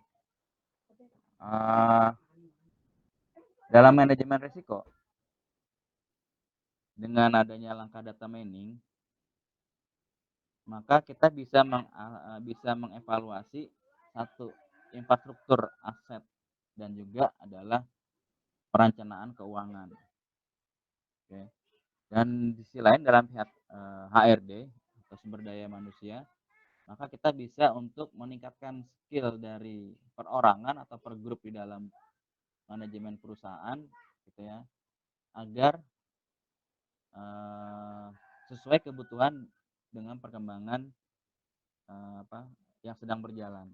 Dalam manajemen risiko, dengan adanya langkah data mining, maka kita bisa mengevaluasi satu infrastruktur aset dan juga adalah perencanaan keuangan. Oke. Dan di sisi lain dalam pihak HRD atau sumber daya manusia, maka kita bisa untuk meningkatkan skill dari perorangan atau per grup di dalam manajemen perusahaan gitu ya, agar sesuai kebutuhan dengan perkembangan yang sedang berjalan.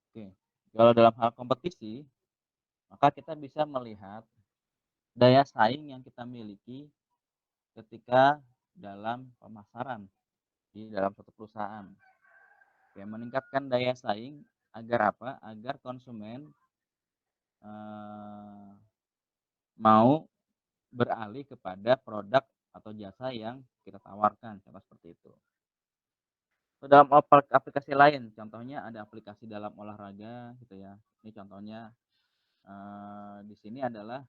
Oke. Kalau dalam hal kompetisi, maka kita bisa melihat daya saing yang kita miliki ketika dalam pemasaran di dalam suatu perusahaan. Oke, meningkatkan daya saing agar apa? Agar konsumen mau beralih kepada produk atau jasa yang kita tawarkan, contoh seperti itu. Dalam aplikasi lain, contohnya ada aplikasi dalam olahraga gitu ya. Ini contohnya di sini adalah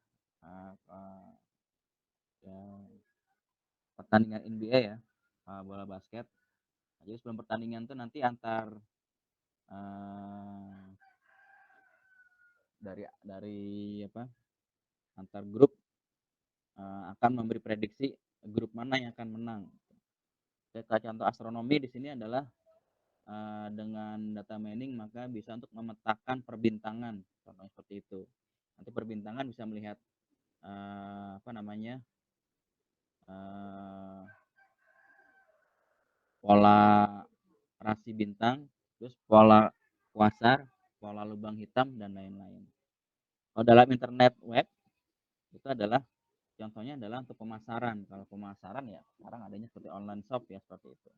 pertandingan NBA ya, bola basket. Jadi sebelum pertandingan tuh nanti antar antar grup akan memberi prediksi grup mana yang akan menang. Contoh astronomi di sini adalah dengan data mining maka bisa untuk memetakan perbintangan, contohnya seperti itu. Nanti perbintangan bisa melihat pola rasi bintang, terus pola quasar, pola lubang hitam dan lain-lain. Kalau dalam internet web itu adalah contohnya adalah untuk pemasaran. Kalau pemasaran ya sekarang adanya seperti online shop ya, seperti itu.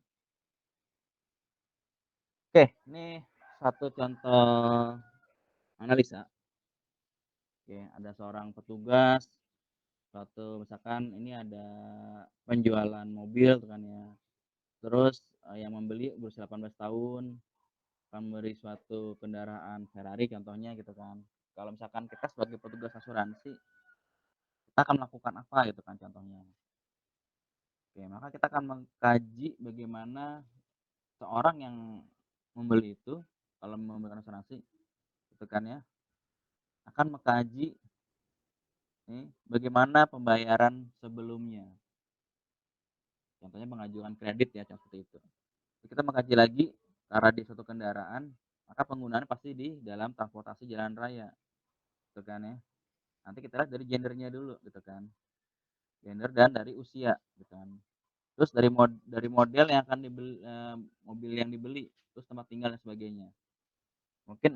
Oke, ini satu contoh analisa. Oke, ada seorang petugas, misalkan ini ada penjualan mobil kan ya. Terus yang membeli berusia 18 tahun akan memberi suatu kendaraan Ferrari contohnya gitu kan. Kalau misalkan kita sebagai petugas asuransi, kita akan melakukan apa gitu kan contohnya. Oke, maka kita akan mengkaji bagaimana seorang yang membeli itu, kalau memberikan asuransi gitu kan ya, akan mengkaji bagaimana pembayaran sebelumnya. Contohnya mengajukan kredit ya, seperti itu. Kita mengkaji lagi karena di suatu kendaraan, maka penggunaan pasti di dalam transportasi jalan raya, gitu kan ya. Nanti kita lihat dari gendernya dulu, gitu kan. Gender dan dari usia, gitu kan. Terus dari model yang akan dibeli, mobil yang dibeli, terus tempat tinggal dan sebagainya. Mungkin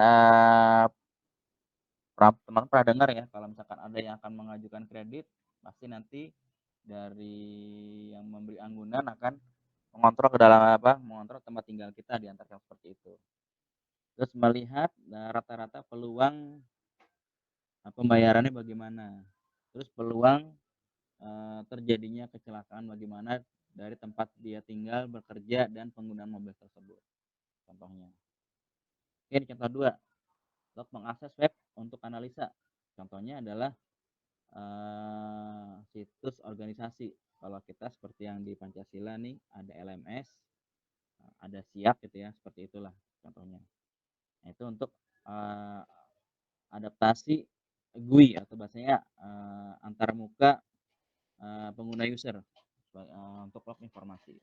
teman-teman pernah dengar ya, kalau misalkan ada yang akan mengajukan kredit, pasti nanti dari yang memberi anggunan akan mengontrol tempat tinggal kita di antara seperti itu. Terus melihat rata-rata peluang pembayarannya bagaimana. Terus peluang terjadinya kecelakaan bagaimana dari tempat dia tinggal, bekerja, dan penggunaan mobil tersebut. Contohnya. Oke, contoh 2. Untuk mengakses web untuk analisa. Contohnya adalah situs organisasi. Kalau kita seperti yang di Pancasila nih, ada LMS, ada SIAP gitu ya, seperti itulah contohnya. Nah, itu untuk adaptasi GUI atau bahasanya antarmuka pengguna user untuk log informasi.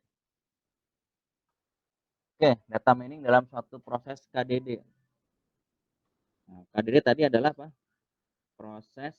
Oke, data mining dalam suatu proses KDD. Nah, KDD tadi adalah apa? Proses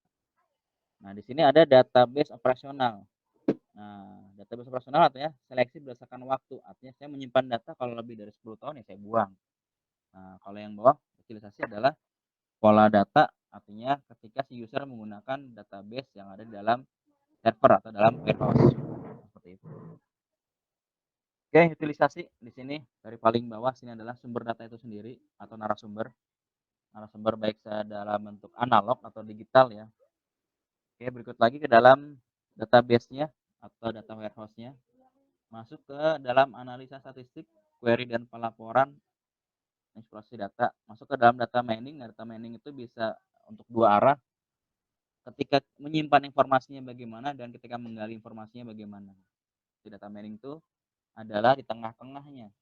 Nah, di sini ada database operasional. Nah, database operasional artinya seleksi berdasarkan waktu. Artinya saya menyimpan data kalau lebih dari 10 tahun ya saya buang. Nah, kalau yang bawah utilisasi adalah pola data, artinya ketika si user menggunakan database yang ada di dalam server atau dalam warehouse. Seperti itu. Oke, utilisasi di sini dari paling bawah sini adalah sumber data itu sendiri atau narasumber. Narasumber baik dalam bentuk analog atau digital ya. Oke, berikut lagi ke dalam database-nya atau data warehouse-nya. Masuk ke dalam analisa statistik, query dan pelaporan, eksplorasi data. Masuk ke dalam data mining. Nah, data mining itu bisa untuk dua arah. Ketika menyimpan informasinya bagaimana dan ketika menggali informasinya bagaimana. Di data mining itu adalah di tengah-tengahnya.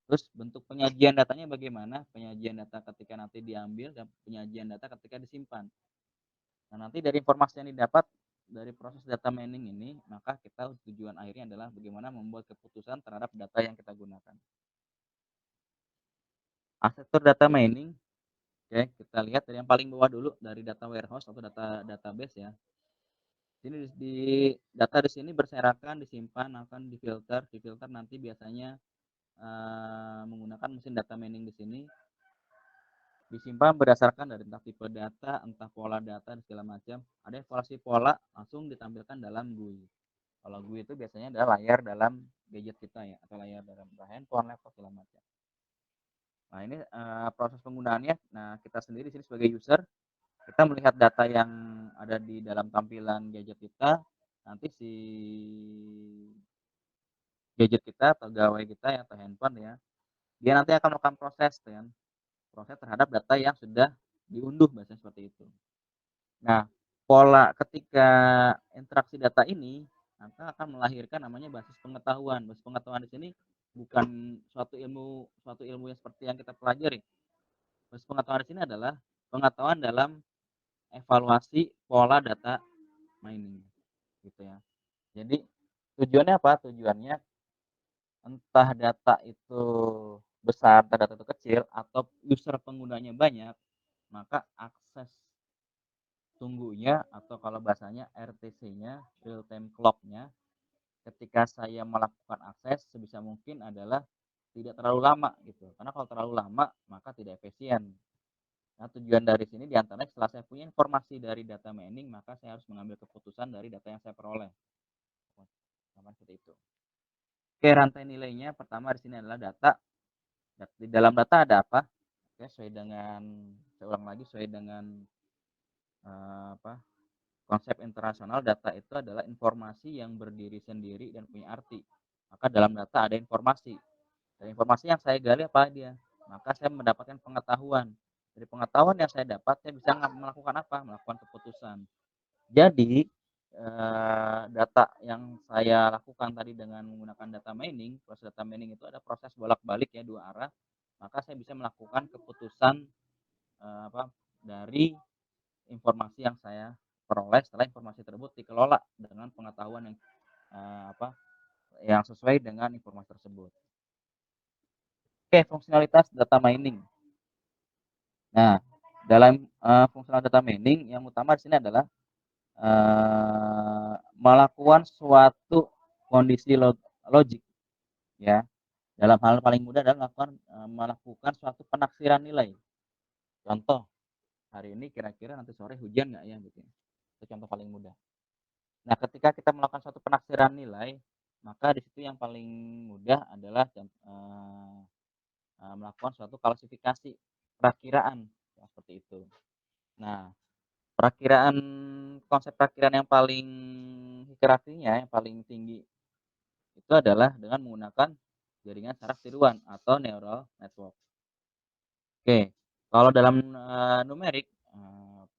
Terus bentuk penyajian datanya bagaimana? Penyajian data ketika nanti diambil dan penyajian data ketika disimpan. Nah, nanti dari informasi yang didapat dari proses data mining ini, maka kita tujuan akhirnya adalah bagaimana membuat keputusan terhadap data yang kita gunakan. Arsitektur data mining, oke, kita lihat dari yang paling bawah dulu dari data warehouse atau database ya. Ini di data di sini berserakan, disimpan, akan difilter nanti biasanya menggunakan mesin data mining di sini. Disimpan berdasarkan dari entah tipe data, entah pola data dan segala macam. Ada evaluasi pola langsung ditampilkan dalam GUI. Kalau GUI itu biasanya adalah layar dalam gadget kita ya, atau layar dalam handphone, laptop segala macam. Nah, ini proses penggunaannya. Nah, kita sendiri sini sebagai user, kita melihat data yang ada di dalam tampilan gadget kita. Nanti si gadget kita atau gawai kita ya, atau handphone ya, dia nanti akan melakukan proses kan, proses terhadap data yang sudah diunduh biasanya seperti itu. Nah, pola ketika interaksi data ini maka akan melahirkan namanya basis pengetahuan. Basis pengetahuan di sini bukan suatu ilmu yang seperti yang kita pelajari. Basis pengetahuan di sini adalah pengetahuan dalam evaluasi pola data mining gitu ya. Jadi tujuannya apa? Tujuannya entah data itu besar, entah data itu kecil atau user penggunanya banyak, maka akses tunggunya atau kalau bahasanya RTC-nya, real time clock-nya, ketika saya melakukan akses sebisa mungkin adalah tidak terlalu lama gitu. Karena kalau terlalu lama maka tidak efisien. Nah, tujuan dari sini diantaranya setelah saya punya informasi dari data mining, maka saya harus mengambil keputusan dari data yang saya peroleh. Seperti itu. Oke, rantai nilainya pertama di sini adalah data. Di dalam data ada apa? Oke, sesuai dengan saya ulang lagi sesuai dengan konsep internasional, data itu adalah informasi yang berdiri sendiri dan punya arti. Maka dalam data ada informasi. Dan informasi yang saya gali apa dia? Maka saya mendapatkan pengetahuan. Dari pengetahuan yang saya dapat, saya bisa melakukan apa? Melakukan keputusan. Jadi data yang saya lakukan tadi dengan menggunakan data mining, proses data mining itu ada proses bolak-balik ya, dua arah. Maka saya bisa melakukan keputusan dari informasi yang saya peroleh setelah informasi tersebut dikelola dengan pengetahuan yang sesuai dengan informasi tersebut. Oke, fungsionalitas data mining. Nah, dalam fungsional data mining yang utama di sini adalah melakukan suatu kondisi logik ya. Dalam hal paling mudah adalah melakukan suatu penaksiran nilai. Contoh, hari ini kira-kira nanti sore hujan nggak ya gitu. Itu contoh paling mudah. Nah, ketika kita melakukan suatu penaksiran nilai, maka di situ yang paling mudah adalah melakukan suatu klasifikasi perakiraan ya, seperti itu. Nah, konsep perakiraan yang paling hierarkinya yang paling tinggi itu adalah dengan menggunakan jaringan saraf tiruan atau neural network. Oke, kalau dalam numerik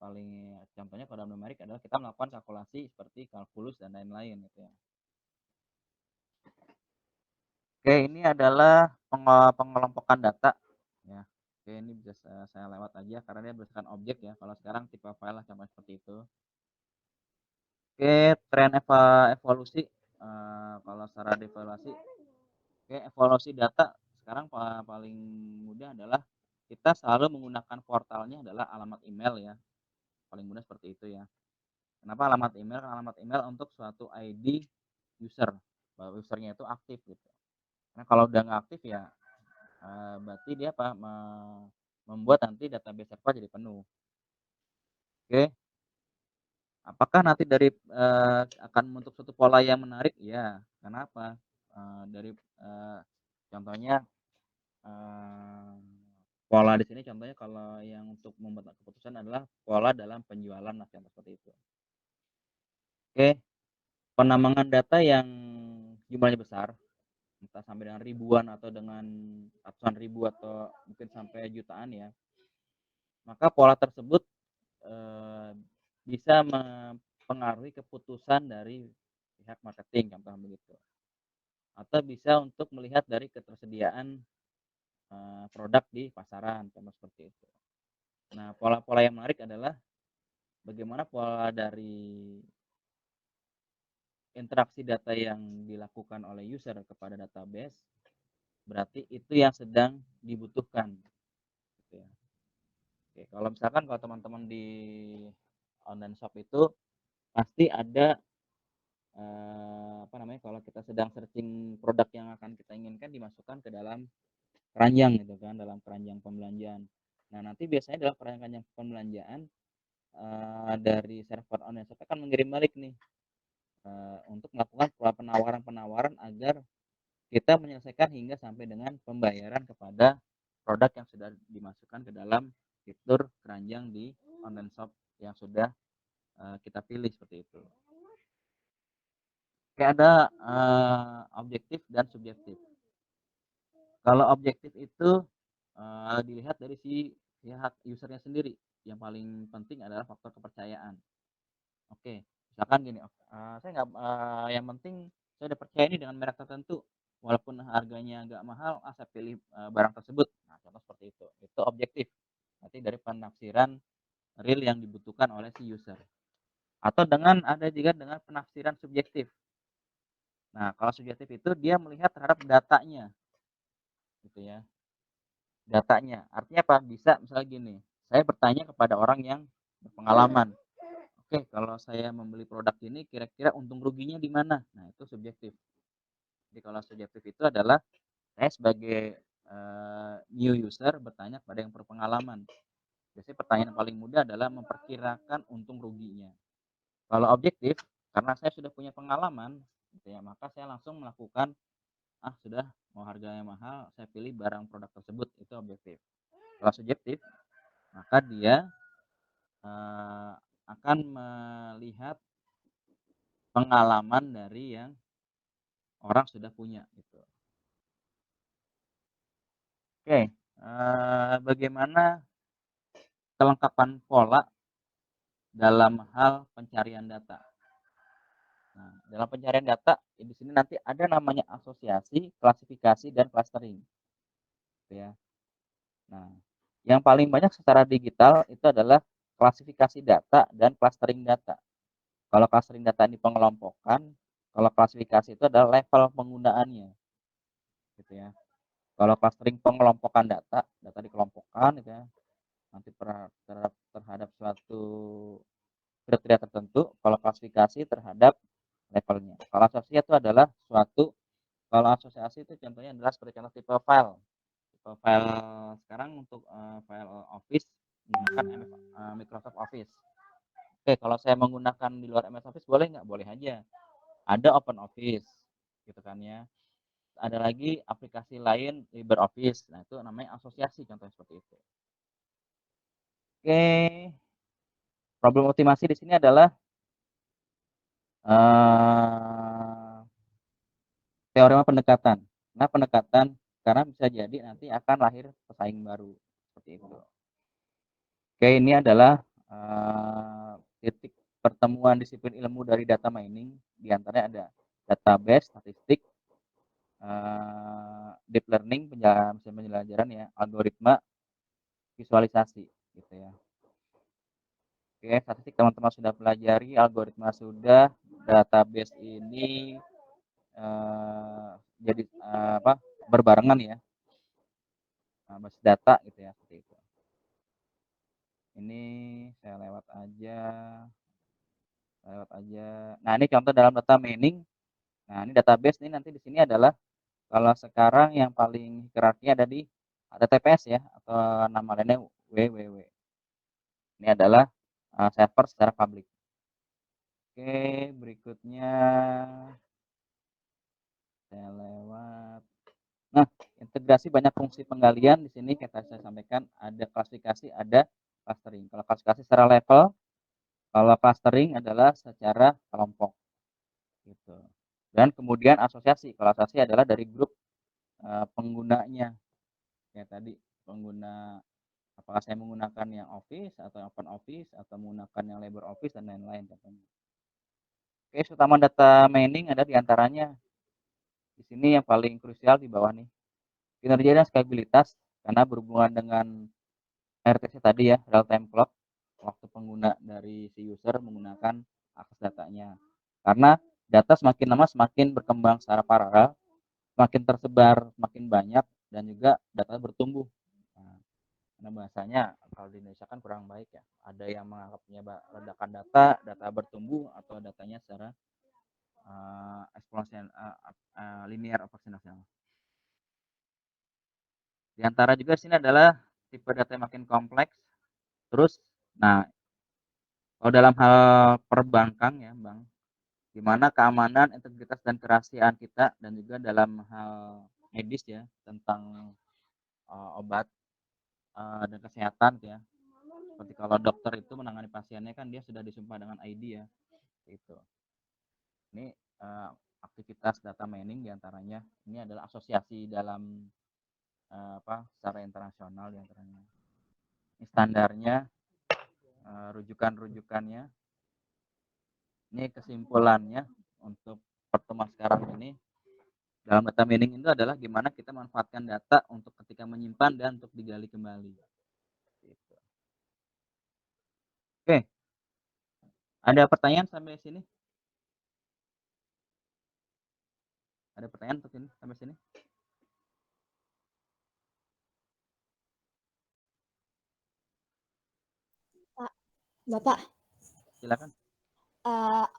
paling contohnya kalau dalam numerik adalah kita melakukan kalkulasi seperti kalkulus dan lain-lain gitu ya. Oke, ini adalah pengelompokan data ya. Oke, ini bisa saya lewat aja karena dia berdasarkan objek ya. Kalau sekarang tipe file lah sama seperti itu. Oke, tren evolusi kalau secara devaluasi. Oke, evaluasi data sekarang paling mudah adalah kita selalu menggunakan portalnya adalah alamat email ya. Paling mudah seperti itu ya. Kenapa alamat email? Karena alamat email untuk suatu ID user, bahwa usernya itu aktif gitu. Nah kalau udah nggak aktif ya berarti dia apa, membuat nanti database server jadi penuh. Oke, apakah nanti dari akan membentuk suatu pola yang menarik? Iya. Kenapa? Dari contohnya, eee, pola di sini contohnya kalau yang untuk membuat keputusan adalah pola dalam penjualan, nah contoh seperti itu. Oke, penambangan data yang jumlahnya besar, entah sampai dengan ribuan atau dengan ratusan ribu atau mungkin sampai jutaan ya, maka pola tersebut, eee, bisa mempengaruhi keputusan dari pihak marketing, contoh begitu. Atau bisa untuk melihat dari ketersediaan, produk di pasaran, contoh seperti itu. Nah, pola-pola yang menarik adalah bagaimana pola dari interaksi data yang dilakukan oleh user kepada database, berarti itu yang sedang dibutuhkan, gitu ya. Oke, kalau misalkan kalau teman-teman di online shop itu pasti ada, apa namanya, kalau kita sedang searching produk yang akan kita inginkan dimasukkan ke dalam keranjang gitu kan, dalam keranjang pembelanjaan. Nah, nanti biasanya dalam keranjang pembelanjaan, dari server online shop akan mengirim balik nih, untuk melakukan penawaran-penawaran agar kita menyelesaikan hingga sampai dengan pembayaran kepada produk yang sudah dimasukkan ke dalam fitur keranjang di online shop yang sudah, kita pilih seperti itu. Oke, ada, objektif dan subjektif. Kalau objektif itu, dilihat dari si pihak user-nya sendiri, yang paling penting adalah faktor kepercayaan. Oke, misalkan gini, saya nggak yang penting saya udah percaya ini dengan merek tertentu, walaupun harganya agak mahal, saya pilih, barang tersebut. Nah, contoh seperti itu. Itu objektif, berarti dari penafsiran real yang dibutuhkan oleh si user. Atau ada juga dengan penafsiran subjektif. Nah, kalau subjektif itu dia melihat terhadap datanya, gitu ya. Datanya, artinya apa? Bisa misalnya gini, saya bertanya kepada orang yang berpengalaman, "Oke, kalau saya membeli produk ini kira-kira untung ruginya di mana?" Nah, itu subjektif. Jadi kalau subjektif itu adalah saya sebagai, new user bertanya kepada yang berpengalaman. Biasanya pertanyaan paling mudah adalah memperkirakan untung ruginya. Kalau objektif, karena saya sudah punya pengalaman, gitu ya, maka saya langsung melakukan, sudah mau harganya mahal, saya pilih barang produk tersebut, itu objektif. Kalau subjektif, maka dia, eee, akan melihat pengalaman dari yang orang sudah punya, gitu. Oke, bagaimana kelengkapan pola dalam hal pencarian data? Nah, dalam pencarian data, di sini nanti ada namanya asosiasi, klasifikasi, dan clustering, gitu ya. Nah, yang paling banyak secara digital itu adalah klasifikasi data dan clustering data. Kalau clustering data ini pengelompokan, kalau klasifikasi itu adalah level penggunaannya, gitu ya. Kalau clustering pengelompokan data, data dikelompokkan gitu ya, nanti terhadap suatu kriteria tertentu. Kalau klasifikasi terhadap levelnya. Kalau asosiasi itu adalah kalau asosiasi itu contohnya adalah seperti contoh tipe file. Tipe file sekarang untuk, file Office menggunakan Microsoft Office. Oke, kalau saya menggunakan di luar MS Office boleh nggak? Boleh aja. Ada Open Office, gitu kan ya. Ada lagi aplikasi lain LibreOffice. Nah, itu namanya asosiasi contohnya seperti itu. Oke, problem optimasi di sini adalah, eee, teorema pendekatan. Nah, pendekatan karena bisa jadi nanti akan lahir pesaing baru, seperti itu. Oke, ini adalah, titik pertemuan disiplin ilmu dari data mining, di antaranya ada database, statistik, deep learning, pembelajaran ya, algoritma, visualisasi, gitu ya. Oke, statistik teman-teman sudah pelajari, algoritma sudah, database ini, jadi, berbarengan ya, basis data gitu ya, seperti itu. Ini saya lewat aja. lewat aja. Nah, ini contoh dalam data mining. Nah, ini database nih nanti di sini adalah kalau sekarang yang paling hierarki ada TPS ya atau nama lainnya WWW. Ini adalah server secara publik. Oke, berikutnya saya lewat. Nah, integrasi banyak fungsi penggalian di sini kita saya sampaikan ada klasifikasi, ada clustering. Kalau klasifikasi secara level, kalau clustering adalah secara kelompok gitu. Dan kemudian asosiasi. Kalau asosiasi adalah dari grup penggunanya. Kayak tadi pengguna apakah saya menggunakan yang Office atau yang Open Office atau menggunakan yang LibreOffice dan lain-lain contohnya. Case utama data mining ada di antaranya di sini yang paling krusial di bawah nih. Kinerja dan skalabilitas karena berhubungan dengan RTC tadi ya, real time clock, waktu pengguna dari si user menggunakan akses datanya. Karena data semakin lama semakin berkembang secara paralel, semakin tersebar, semakin banyak dan juga data bertumbuh. Nah, karena bahasanya kalau di Indonesia kan kurang baik ya. Ada yang menganggapnya ledakan data bertumbuh atau datanya secara eksponensial linear eksponensial. Di antara juga sini adalah tipe data yang makin kompleks. Terus, nah, kalau dalam hal perbankan ya, Bang, di mana keamanan, integritas dan kerahasiaan kita dan juga dalam hal medis ya tentang obat dan kesehatan ya. Seperti kalau dokter itu menangani pasiennya kan dia sudah disumpah dengan ID ya, gitu. Ini aktivitas data mining diantaranya ini adalah asosiasi dalam secara internasional diantaranya. Ini standarnya, rujukan-rujukannya. Ini kesimpulannya untuk pertemuan sekarang ini dalam data mining itu adalah gimana kita manfaatkan data untuk ketika menyimpan dan untuk digali kembali. Gitu. Oke, ada pertanyaan sampai sini? Ada pertanyaan untuk ini sampai sini? Pak, Bapak, Silakan.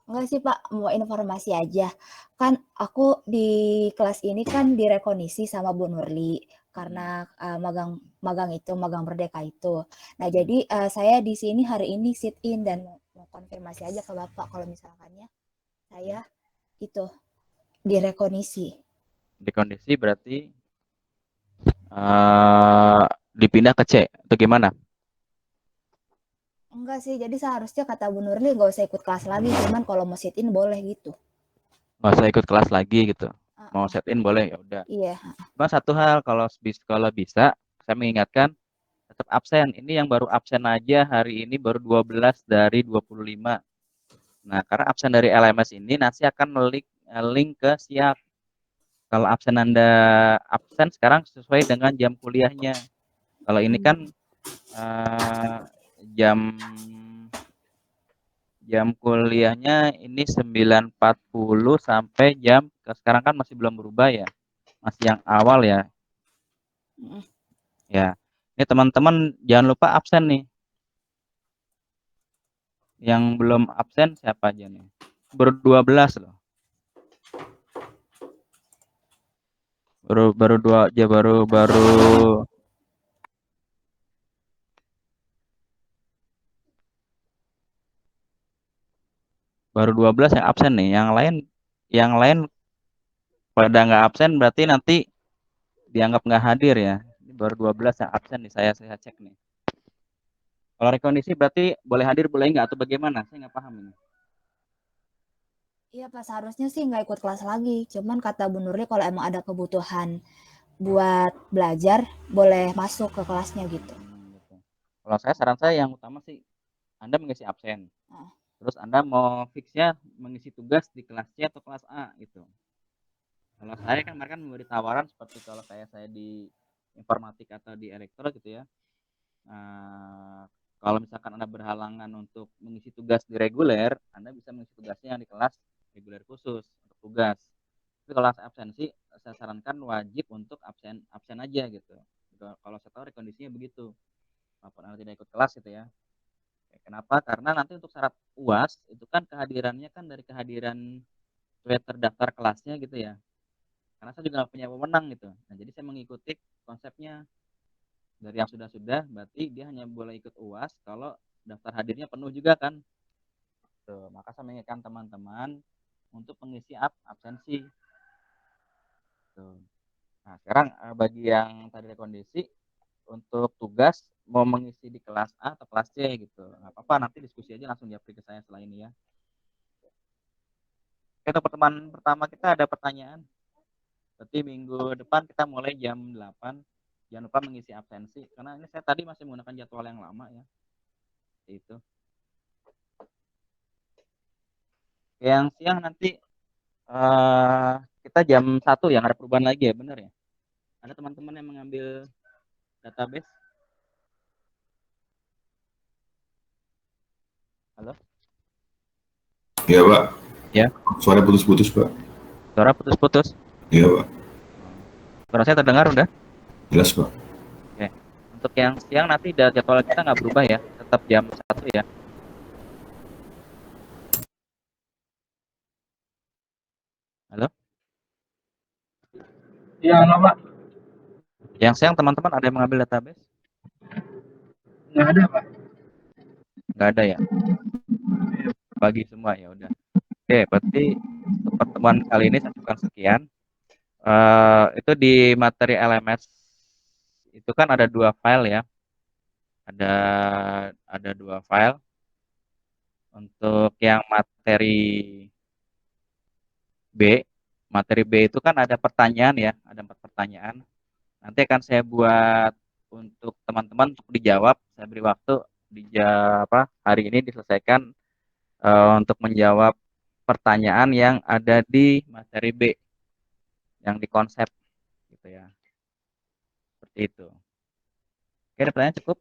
enggak sih Pak, mau informasi aja. Kan aku di kelas ini kan direkonisi sama Bu Nurli karena magang magang Merdeka itu. Nah, jadi saya di sini hari ini sit in dan mau konfirmasi aja ke Bapak kalau misalkannya saya itu direkonisi. Di kondisi berarti dipindah ke C atau gimana? Enggak sih, jadi seharusnya kata Bu Nurli nggak usah ikut kelas lagi, cuman kalau mau sit in boleh gitu. Nggak usah ikut kelas lagi gitu. Mau Uh-uh. set in boleh ya udah. Iya. Cuma satu hal kalau bisa saya mengingatkan tetap absen. Ini yang baru absen aja hari ini baru 12 dari 25. Nah, karena absen dari LMS ini nanti akan link ke siap. Kalau absen Anda absen sekarang sesuai dengan jam kuliahnya. Kalau ini kan jam jam kuliahnya ini 9.40 sampai sekarang kan masih belum berubah ya. Masih yang awal ya. Ya. Ini teman-teman jangan lupa absen nih. Yang belum absen siapa aja nih? Baru 12 loh. Baru 2 aja baru 12 yang absen nih. Yang lain pada nggak absen berarti nanti dianggap nggak hadir ya. Ini baru 12 yang absen nih saya cek nih. Kalau rekondisi berarti boleh hadir boleh nggak atau bagaimana? Saya nggak paham ini. Iya Pak, seharusnya sih nggak ikut kelas lagi. Cuman kata Bu Nurli kalau emang ada kebutuhan buat belajar, boleh masuk ke kelasnya gitu. Gitu. Kalau saran saya yang utama sih Anda mengisi absen. Terus Anda mau fixnya mengisi tugas di kelas C atau kelas A gitu. Kalau saya kan kemarin memberi tawaran seperti kalau saya di informatik atau di elektro gitu ya. Kalau misalkan Anda berhalangan untuk mengisi tugas di reguler, Anda bisa mengisi tugasnya di kelas reguler khusus untuk tugas. Tapi kalau absensi, saya sarankan wajib untuk absen aja gitu. Kalau saya tahu rekondisinya begitu. Walaupun Anda tidak ikut kelas gitu ya. Kenapa? Karena nanti untuk syarat UAS itu kan kehadirannya kan dari kehadiran terdaftar kelasnya gitu ya. Karena saya juga nggak punya pemenang gitu. Nah, jadi saya mengikuti konsepnya dari yang sudah-sudah, berarti dia hanya boleh ikut UAS kalau daftar hadirnya penuh juga kan. Tuh, maka saya mengingatkan teman-teman untuk mengisi absensi. Tuh. Nah, sekarang bagi yang tadi kondisi untuk tugas mau mengisi di kelas A atau kelas C gitu. Nggak apa-apa, nanti diskusi aja langsung japri ke saya setelah ini ya. Oke, untuk pertemuan pertama kita ada pertanyaan. Berarti minggu depan kita mulai jam 8. Jangan lupa mengisi absensi. Karena ini saya tadi masih menggunakan jadwal yang lama ya. Itu. Yang siang nanti kita jam 1 yang ada perubahan lagi ya, benar ya? Ada teman-teman yang mengambil database? Halo? Iya, Pak. Ya. Suara putus-putus, Pak. Suara putus-putus? Iya, Pak. Suara saya terdengar udah? Jelas, Pak. Oke. Untuk yang siang nanti jadwal kita nggak berubah ya, tetap jam 1 ya. Halo? Iya, halo Pak. Yang siang teman-teman ada yang mengambil database? Nggak ada Pak. Nggak ada ya? Bagi semua ya udah. Oke, berarti untuk pertemuan kali ini saya cukupkan sekian. Itu di materi LMS itu kan ada 2 file ya. Ada 2 file. Untuk yang materi B itu kan ada pertanyaan ya, ada 4 pertanyaan. Nanti akan saya buat untuk teman-teman untuk dijawab. Saya beri waktu hari ini diselesaikan untuk menjawab pertanyaan yang ada di materi B yang di konsep gitu ya. Seperti itu. Oke, ada pertanyaan cukup?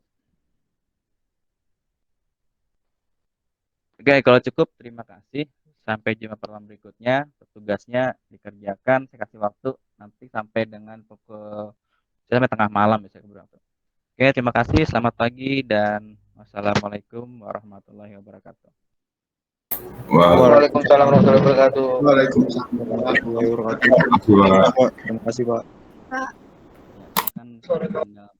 Oke, kalau cukup terima kasih. Sampai jumpa pertemuan berikutnya. Tugasnya dikerjakan, saya kasih waktu nanti sampai dengan pukul sampai tengah malam bisa berapa. Oke, terima kasih. Selamat pagi dan wassalamualaikum warahmatullahi wabarakatuh. Waalaikumsalam warahmatullahi wabarakatuh. Waalaikumsalam warahmatullahi wabarakatuh. Terima kasih, Pak. Terima kasih, Pak. Ya, kan tinggal